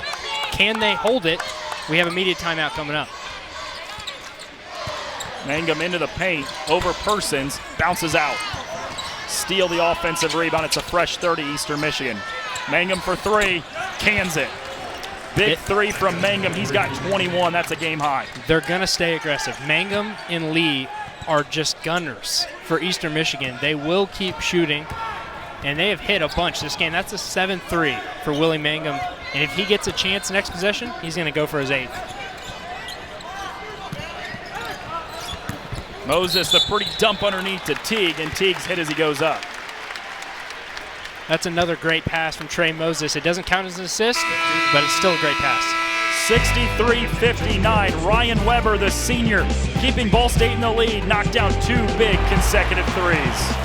can they hold it? We have a immediate timeout coming up. Mangum into the paint, over Persons, bounces out. Steal the offensive rebound. It's a fresh 30, Eastern Michigan. Mangum for 3, cans it. Big three from Mangum. He's got 21. That's a game high. They're going to stay aggressive. Mangum and Lee are just gunners for Eastern Michigan. They will keep shooting, and they have hit a bunch this game. That's a 7-3 for Willie Mangum, and if he gets a chance next possession, he's going to go for his 8th. Moses, the pretty dump underneath to Teague, and Teague's hit as he goes up. That's another great pass from Trey Moses. It doesn't count as an assist, but it's still a great pass. 63-59. Ryan Weber, the senior, keeping Ball State in the lead. Knocked down 2 big consecutive threes.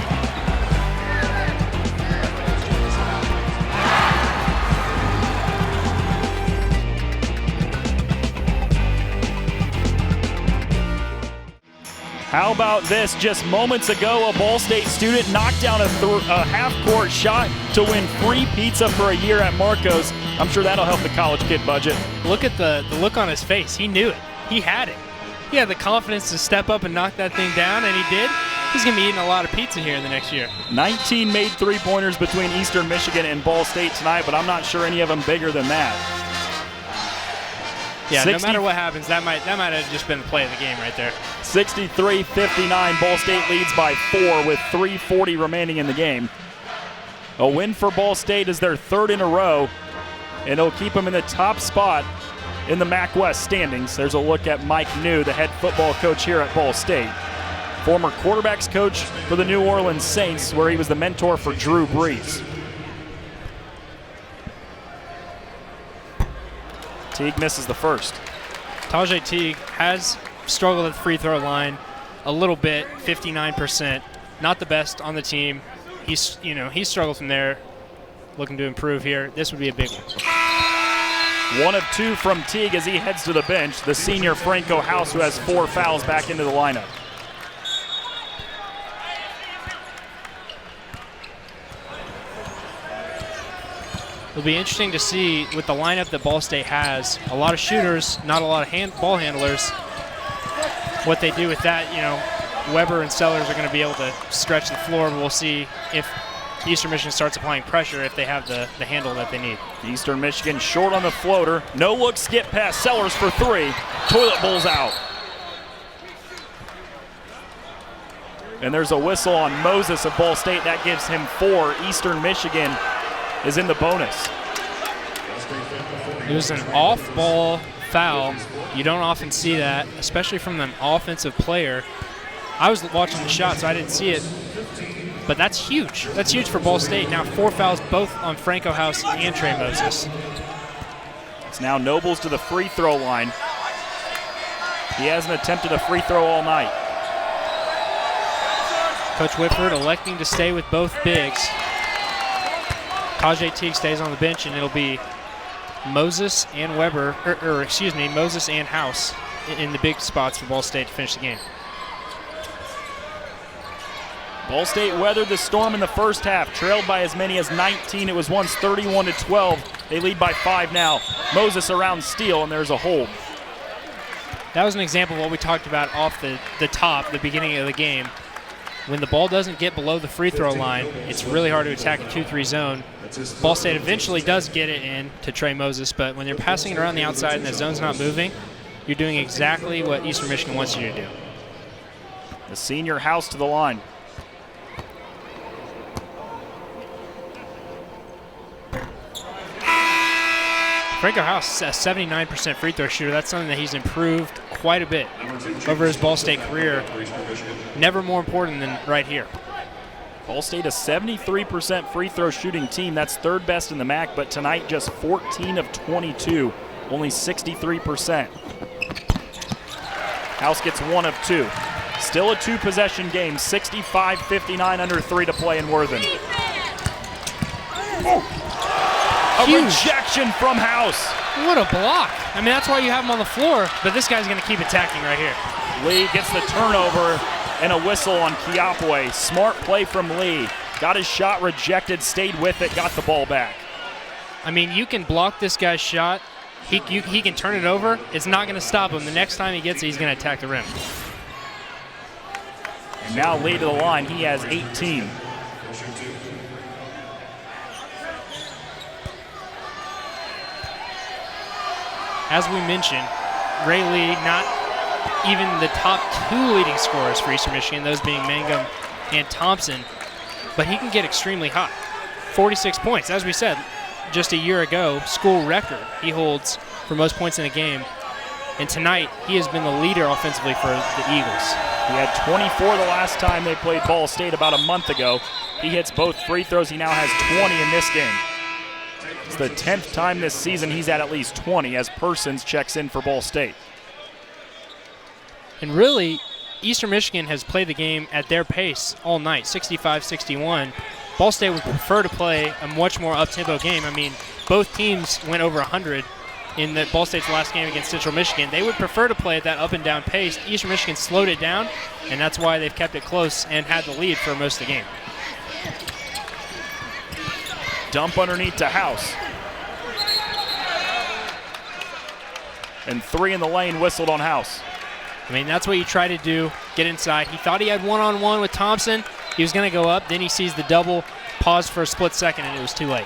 How about this? Just moments ago, a Ball State student knocked down a half-court shot to win free pizza for a year at Marco's. I'm sure that'll help the college kid budget. Look at the look on his face. He knew it. He had it. He had the confidence to step up and knock that thing down, and he did. He's going to be eating a lot of pizza here in the next year. 19 made three-pointers between Eastern Michigan and Ball State tonight, but I'm not sure any of them bigger than that. Yeah, no matter what happens, that might have just been the play of the game right there. 63-59, Ball State leads by 4 with 3:40 remaining in the game. A win for Ball State is their 3rd in a row, and it'll keep them in the top spot in the MAC West standings. There's a look at Mike New, the head football coach here at Ball State. Former quarterbacks coach for the New Orleans Saints, where he was the mentor for Drew Brees. Teague misses the first. Tajay Teague has struggled at the free throw line a little bit, 59%. Not the best on the team. He's struggled from there. Looking to improve here. This would be a big one. 1 of 2 from Teague as he heads to the bench. The senior Franco House, who has 4 fouls, back into the lineup. It'll be interesting to see with the lineup that Ball State has. A lot of shooters, not a lot of ball handlers. What they do with that, Weber and Sellers are going to be able to stretch the floor. We'll see if Eastern Michigan starts applying pressure, if they have the handle that they need. Eastern Michigan short on the floater. No look, skip past Sellers for 3. Toilet bowl's out. And there's a whistle on Moses of Ball State. That gives him 4. Eastern Michigan is in the bonus. It was an off-ball foul. You don't often see that, especially from an offensive player. I was watching the shot, so I didn't see it. But that's huge. That's huge for Ball State. Now 4 fouls both on Franco House and Trey Moses. It's now Nobles to the free throw line. He hasn't attempted a free throw all night. Coach Whitford electing to stay with both bigs. Tajay Teague stays on the bench, and it'll be Moses and Weber, Moses and House in the big spots for Ball State to finish the game. Ball State weathered the storm in the first half, trailed by as many as 19. It was once 31-12. They lead by 5 now. Moses around steal, and there's a hold. That was an example of what we talked about off the top, the beginning of the game. When the ball doesn't get below the free throw line, it's really hard to attack a 2-3 zone. Ball State eventually does get it in to Trey Moses, but when they're passing it around the outside and the zone's not moving, you're doing exactly what Eastern Michigan wants you to do. The senior House to the line. Franco House, a 79% free throw shooter. That's something that he's improved quite a bit over his Ball State career. Never more important than right here. Ball State a 73% free throw shooting team. That's 3rd best in the MAC, but tonight just 14 of 22, only 63%. House gets 1 of 2. Still a 2-possession game, 65-59, under 3 to play in Worthen. A rejection from House. What a block. I mean, that's why you have him on the floor, but this guy's going to keep attacking right here. Lee gets the turnover and a whistle on Kiapwe. Smart play from Lee. Got his shot rejected, stayed with it, got the ball back. I mean, you can block this guy's shot. He can turn it over. It's not going to stop him. The next time he gets it, he's going to attack the rim. And now Lee to the line. He has 18. as we mentioned, Ray Lee, not even the top 2 leading scorers for Eastern Michigan, those being Mangum and Thompson, but he can get extremely hot. 46 points, as we said, just a year ago, school record he holds for most points in a game. And tonight, he has been the leader offensively for the Eagles. He had 24 the last time they played Ball State about a month ago. He hits both free throws. He now has 20 in this game. It's the 10th time this season he's at least 20 as Persons checks in for Ball State. And really, Eastern Michigan has played the game at their pace all night, 65-61. Ball State would prefer to play a much more up-tempo game. I mean, both teams went over 100 in the Ball State's last game against Central Michigan. They would prefer to play at that up-and-down pace. Eastern Michigan slowed it down, and that's why they've kept it close and had the lead for most of the game. Dump underneath to House. And 3 in the lane whistled on House. I mean, that's what you try to do, get inside. He thought he had one-on-one with Thompson. He was going to go up. Then he sees the double, paused for a split second, and it was too late.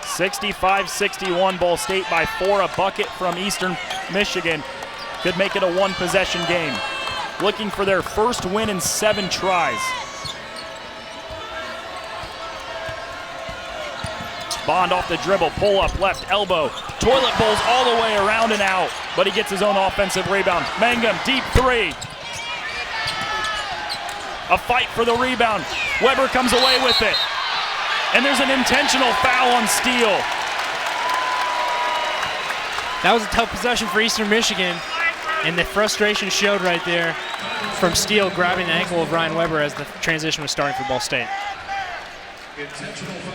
65-61, Ball State by 4. A bucket from Eastern Michigan could make it a 1-possession game. Looking for their first win in 7 tries. Bond off the dribble, pull up, left elbow. Toilet bowls all the way around and out, but he gets his own offensive rebound. Mangum, deep 3. A fight for the rebound. Weber comes away with it. And there's an intentional foul on Steele. That was a tough possession for Eastern Michigan, and the frustration showed right there from Steele grabbing the ankle of Ryan Weber as the transition was starting for Ball State.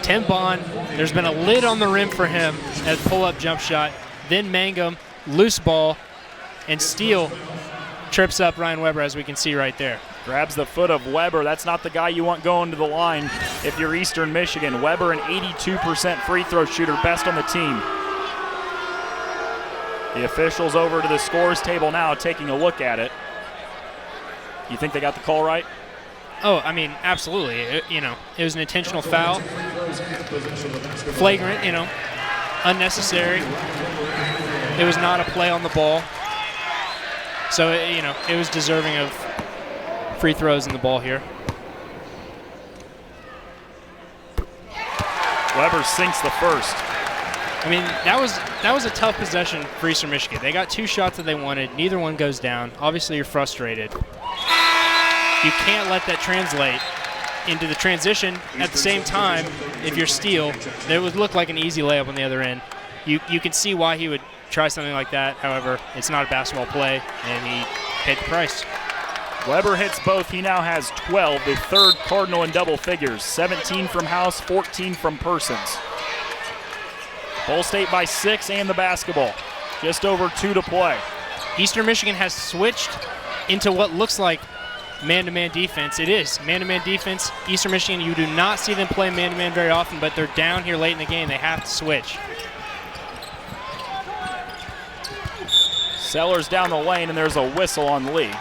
Tim Bond, there's been a lid on the rim for him as pull-up jump shot. Then Mangum, loose ball, and Steele trips up Ryan Weber, as we can see right there. Grabs the foot of Weber. That's not the guy you want going to the line if you're Eastern Michigan. Weber, an 82% free throw shooter, best on the team. The officials over to the scores table now, taking a look at it. You think they got the call right? Oh, I mean, absolutely. It was an intentional foul. Flagrant, unnecessary. It was not a play on the ball. So, it was deserving of free throws in the ball here. Weber sinks the first. I mean, that was a tough possession for Eastern Michigan. They got 2 shots that they wanted. Neither one goes down. Obviously, you're frustrated. You can't let that translate into the transition. At the same time, if you're Steele, it would look like an easy layup on the other end. You can see why he would try something like that. However, it's not a basketball play, and he paid the price. Weber hits both. He now has 12, the 3rd Cardinal in double figures. 17 from House, 14 from Persons. Ball State by 6 and the basketball. Just over 2 to play. Eastern Michigan has switched into what looks like man-to-man defense. It is man-to-man defense. Eastern Michigan, you do not see them play man-to-man very often, but they're down here late in the game. They have to switch. Sellers down the lane, and there's a whistle on Lee.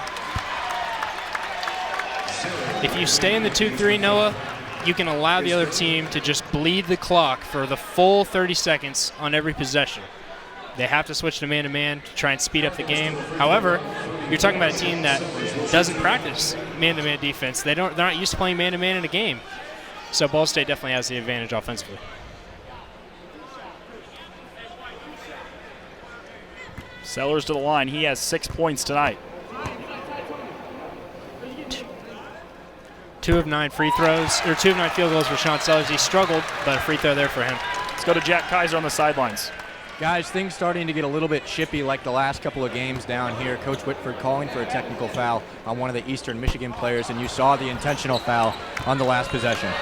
If you stay in the 2-3, Noah, you can allow the other team to just bleed the clock for the full 30 seconds on every possession. They have to switch to man-to-man to try and speed up the game. However, you're talking about a team that doesn't practice man-to-man defense. They're not used to playing man-to-man in a game. So Ball State definitely has the advantage offensively. Sellers to the line. He has 6 points tonight. 2 of 9 free throws, or 2 of 9 field goals for Sean Sellers. He struggled, but a free throw there for him. Let's go to Jack Kaiser on the sidelines. Guys, things starting to get a little bit chippy like the last couple of games down here. Coach Whitford calling for a technical foul on one of the Eastern Michigan players, and you saw the intentional foul on the last possession.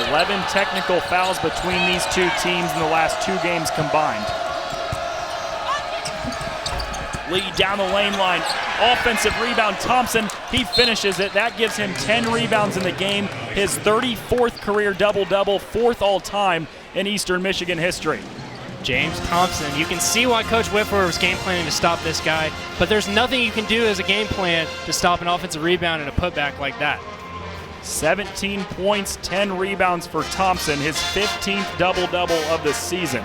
11 technical fouls between these 2 teams in the last 2 games combined. Lee down the lane line. Offensive rebound, Thompson, he finishes it. That gives him 10 rebounds in the game. His 34th career double-double, 4th all-time in Eastern Michigan history. James Thompson, you can see why Coach Whitford was game planning to stop this guy, but there's nothing you can do as a game plan to stop an offensive rebound and a putback like that. 17 points, 10 rebounds for Thompson, his 15th double-double of the season.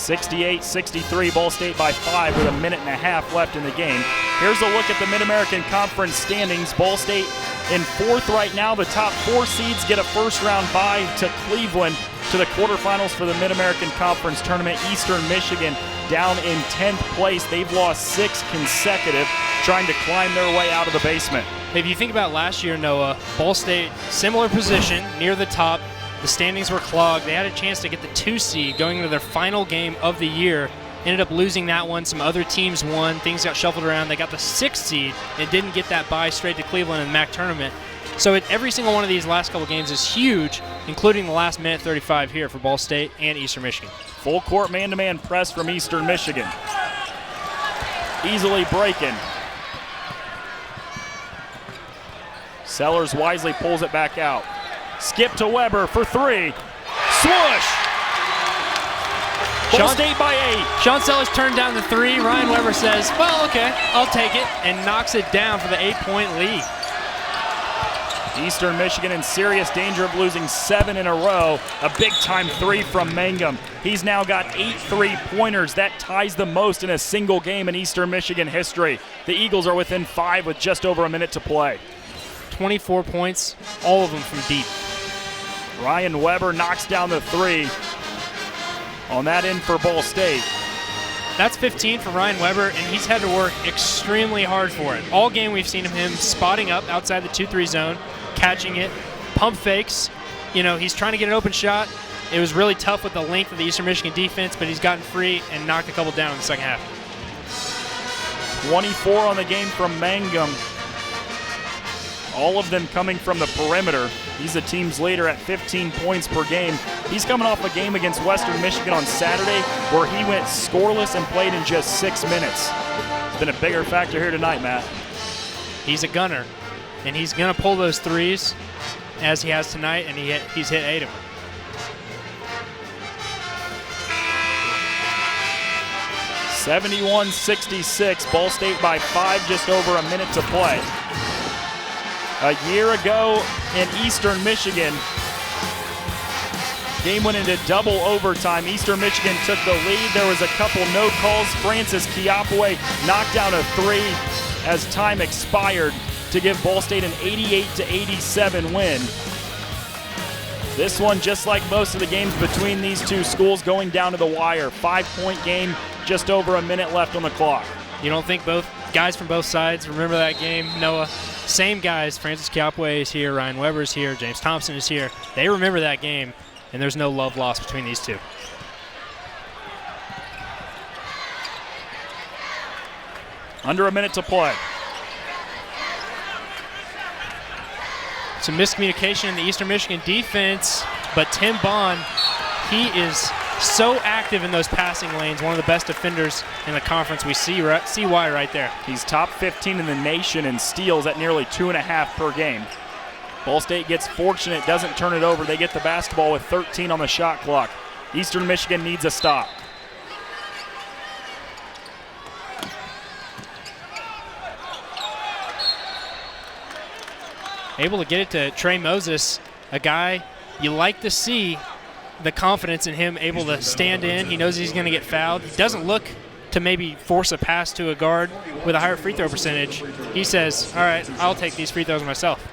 68-63, Ball State by 5 with a minute and a half left in the game. Here's a look at the Mid-American Conference standings. Ball State in 4th right now. The top 4 seeds get a first-round bye to Cleveland to the quarterfinals for the Mid-American Conference Tournament. Eastern Michigan down in 10th place. They've lost 6 consecutive, trying to climb their way out of the basement. If you think about last year, Noah, Ball State, similar position, near the top. The standings were clogged. They had a chance to get the 2 seed going into their final game of the year. Ended up losing that one. Some other teams won. Things got shuffled around. They got the 6th seed and didn't get that bye straight to Cleveland in the MAC tournament. So every single one of these last couple games is huge, including the last minute 35 here for Ball State and Eastern Michigan. Full court man-to-man press from Eastern Michigan. Easily breaking. Sellers wisely pulls it back out. Skip to Weber for 3. Swoosh! Ball State by 8. Sean Sellers turned down the 3. Ryan Weber says, well, okay, I'll take it, and knocks it down for the 8-point lead. Eastern Michigan in serious danger of losing 7 in a row. A big-time 3 from Mangum. He's now got 8 3-pointers. That ties the most in a single game in Eastern Michigan history. The Eagles are within 5 with just over a minute to play. 24 points, all of them from deep. Ryan Weber knocks down the 3 on that end for Ball State. That's 15 for Ryan Weber, and he's had to work extremely hard for it. All game we've seen him spotting up outside the 2-3 zone, catching it, pump fakes. You know, he's trying to get an open shot. It was really tough with the length of the Eastern Michigan defense, but he's gotten free and knocked a couple down in the second half. 24 on the game from Mangum. All of them coming from the perimeter. He's the team's leader at 15 points per game. He's coming off a game against Western Michigan on Saturday where he went scoreless and played in just 6 minutes. It's been a bigger factor here tonight, Matt. He's a gunner, and he's going to pull those 3s as he has tonight, and he's hit 8 of them. (71-66), Ball State by 5, just over a minute to play. A year ago in Eastern Michigan, game went into double overtime. Eastern Michigan took the lead. There was a couple no calls. Francis Kiapaway knocked down a 3 as time expired to give Ball State an 88-87 win. This one, just like most of the games between these two schools, going down to the wire. 5-point game, just over a minute left on the clock. You don't think both guys from both sides remember that game, Noah? Same guys. Francis Kiapaway is here, Ryan Weber is here, James Thompson is here. They remember that game, and there's no love lost between these two. Under a minute to play. Some miscommunication in the Eastern Michigan defense, but Tim Bond, he is so active in those passing lanes, one of the best defenders in the conference. We see why right there. He's top 15 in the nation in steals at nearly 2.5 per game. Ball State gets fortunate, doesn't turn it over. They get the basketball with 13 on the shot clock. Eastern Michigan needs a stop. Able to get it to Trey Moses, a guy you like to see the confidence in him, able to stand in. He knows he's going to get fouled. He doesn't look to maybe force a pass to a guard with a higher free throw percentage. He says, all right, I'll take these free throws myself.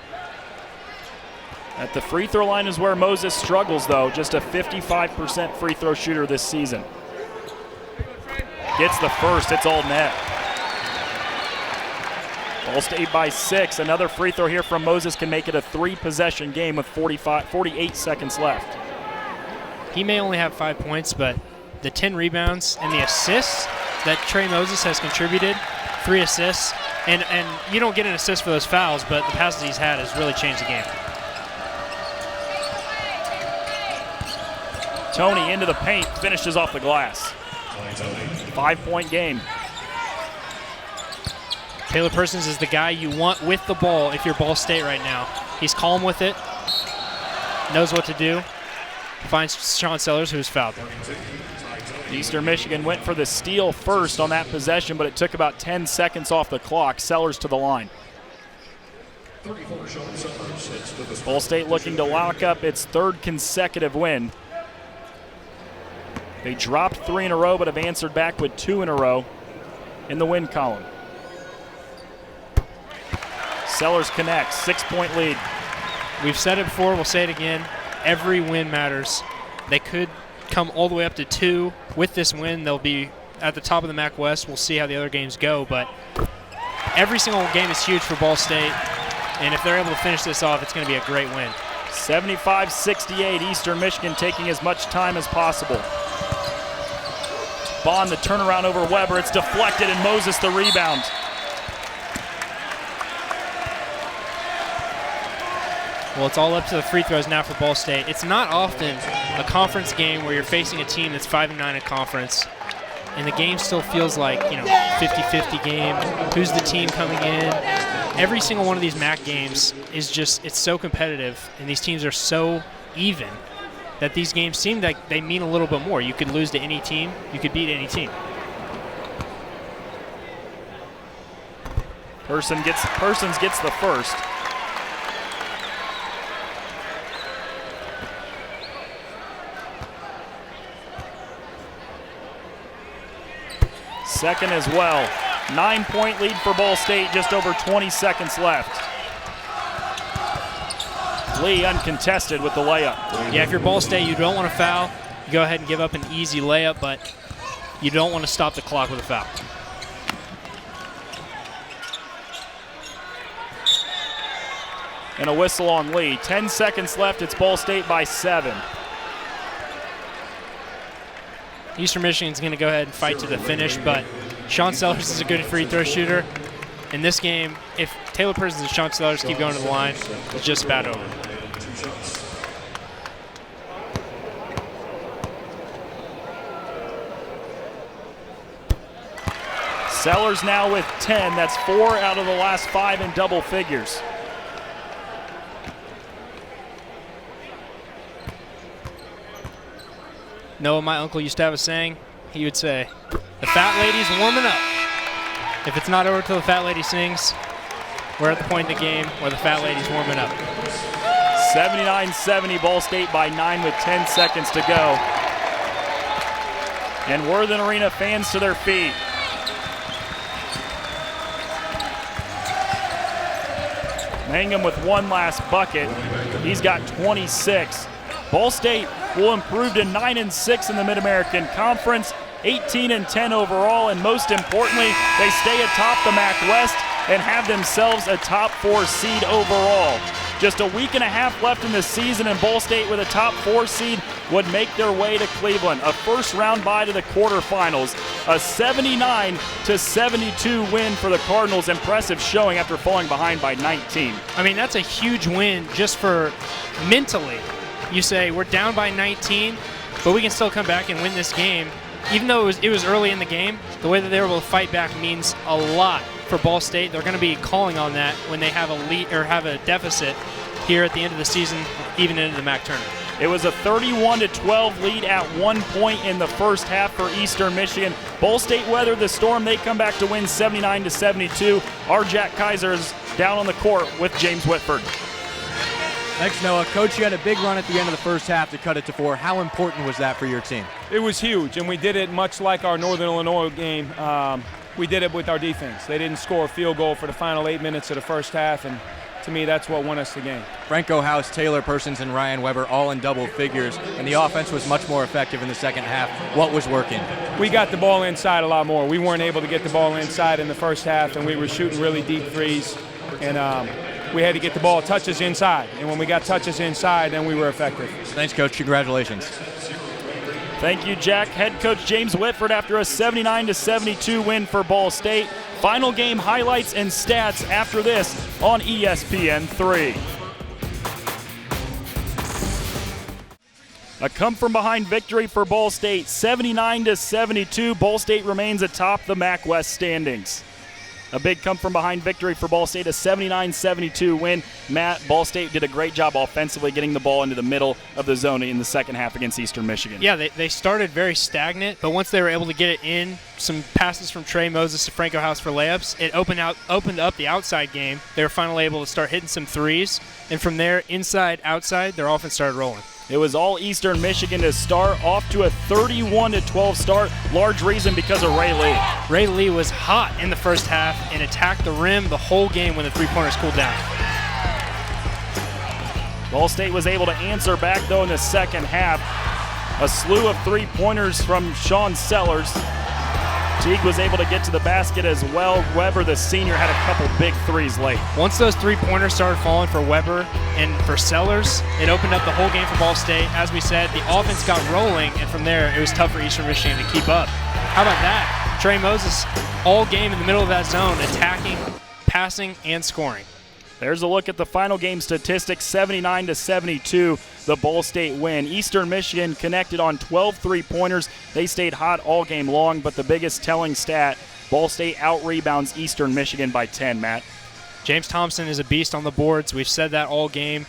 At the free throw line is where Moses struggles, though. Just a 55% free throw shooter this season. Gets the first, it's all net. Ball State by 6. Another free throw here from Moses can make it a 3-possession game with 48 seconds left. He may only have 5 points, but the 10 rebounds and the assists that Trey Moses has contributed, 3 assists, and you don't get an assist for those fouls, but the passes he's had has really changed the game. Tony into the paint, finishes off the glass. 5-point game. Taylor Persons is the guy you want with the ball if you're Ball State right now. He's calm with it, knows what to do. Finds Sean Sellers, who's fouled. Eastern Michigan went for the steal first on that possession, but it took about 10 seconds off the clock. Sellers to the line. Ball State looking to lock up its 3rd consecutive win. They dropped 3 in a row, but have answered back with 2 in a row in the win column. Sellers connects, 6-point lead. We've said it before, we'll say it again. Every win matters. They could come all the way up to 2. With this win, they'll be at the top of the MAC West. We'll see how the other games go, but every single game is huge for Ball State, and if they're able to finish this off, it's going to be a great win. 75-68, Eastern Michigan taking as much time as possible. Bond, the turnaround over Weber. It's deflected, and Moses the rebound. Well, it's all up to the free throws now for Ball State. It's not often a conference game where you're facing a team that's 5-9 in conference, and the game still feels like, 50-50 game. Who's the team coming in? Every single one of these MAC games is just, it's so competitive, and these teams are so even that these games seem like they mean a little bit more. You could lose to any team. You could beat any team. Persons gets the first. Second as well. 9-point lead for Ball State, just over 20 seconds left. Lee uncontested with the layup. Yeah, if you're Ball State, you don't want to foul. You go ahead and give up an easy layup, but you don't want to stop the clock with a foul. And a whistle on Lee. 10 seconds left. It's Ball State by 7. Eastern Michigan's going to go ahead and fight to the finish, but Sean Sellers is a good free throw shooter. In this game, if Taylor Persons and Sean Sellers keep going to the line, it's just about over. Sellers now with 10. That's 4 out of the last 5 in double figures. Noah, my uncle used to have a saying. He would say, the fat lady's warming up. If it's not over till the fat lady sings, we're at the point in the game where the fat lady's warming up. 79-70, Ball State by 9 with 10 seconds to go. And Worthen Arena fans to their feet. Mangum with one last bucket. He's got 26. Ball State will improve to 9-6 in the Mid-American Conference, 18-10 overall, and most importantly, they stay atop the MAC West and have themselves a top 4 seed overall. Just a week and a half left in the season, and Ball State with a top 4 seed would make their way to Cleveland. A first-round bye to the quarterfinals. A 79-72 win for the Cardinals. Impressive showing after falling behind by 19. I mean, that's a huge win just for mentally. You say, we're down by 19, but we can still come back and win this game. Even though it was early in the game, the way that they were able to fight back means a lot for Ball State. They're going to be calling on that when they have a lead or have a deficit here at the end of the season, even into the MAC tournament. It was a 31-12 lead at one point in the first half for Eastern Michigan. Ball State weathered the storm. They come back to win 79-72. Our Jack Kaiser is down on the court with James Whitford. Thanks, Noah. Coach, you had a big run at the end of the first half to cut it to 4. How important was that for your team? It was huge, and we did it much like our Northern Illinois game. We did it with our defense. They didn't score a field goal for the final 8 minutes of the first half, and to me, that's what won us the game. Franco House, Taylor Persons, and Ryan Weber all in double figures, and the offense was much more effective in the second half. What was working? We got the ball inside a lot more. We weren't able to get the ball inside in the first half, and we were shooting really deep threes, and we had to get the ball touches inside. And when we got touches inside, then we were effective. Thanks, Coach. Congratulations. Thank you, Jack. Head coach James Whitford after a 79-72 win for Ball State. Final game highlights and stats after this on ESPN3. A come-from-behind victory for Ball State, 79-72. Ball State remains atop the MAC West standings. A big come-from-behind victory for Ball State, a 79-72 win. Matt, Ball State did a great job offensively getting the ball into the middle of the zone in the second half against Eastern Michigan. Yeah, they started very stagnant, but once they were able to get it in, some passes from Trey Moses to Franco House for layups, it opened up the outside game. They were finally able to start hitting some threes, and from there, inside, outside, their offense started rolling. It was all Eastern Michigan to start, off to a 31-12 start. Large reason because of Ray Lee. Ray Lee was hot in the first half and attacked the rim the whole game when the three-pointers cooled down. Ball State was able to answer back, though, in the second half. A slew of three-pointers from Sean Sellers. Teague was able to get to the basket as well. Weber, the senior, had a couple big threes late. Once those three-pointers started falling for Weber and for Sellers, it opened up the whole game for Ball State. As we said, the offense got rolling, and from there, it was tough for Eastern Michigan to keep up. How about that? Trey Moses, all game in the middle of that zone, attacking, passing, and scoring. There's a look at the final game statistics, 79-72, the Ball State win. Eastern Michigan connected on 12 three-pointers. They stayed hot all game long, but the biggest telling stat, Ball State out-rebounds Eastern Michigan by 10, Matt. James Thompson is a beast on the boards. We've said that all game.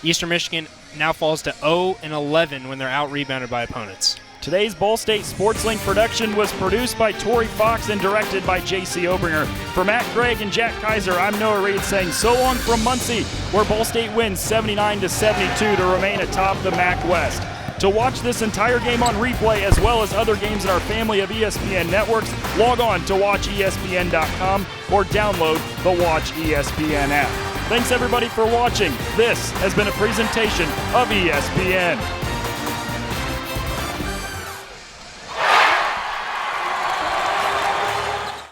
Eastern Michigan now falls to 0-11 when they're out-rebounded by opponents. Today's Ball State Sports Link production was produced by Tori Fox and directed by J.C. Obringer. For Matt Craig and Jack Kaiser, I'm Noah Reed saying so long from Muncie, where Ball State wins 79-72 to remain atop the MAC West. To watch this entire game on replay, as well as other games in our family of ESPN networks, log on to watchespn.com or download the Watch ESPN app. Thanks everybody for watching. This has been a presentation of ESPN.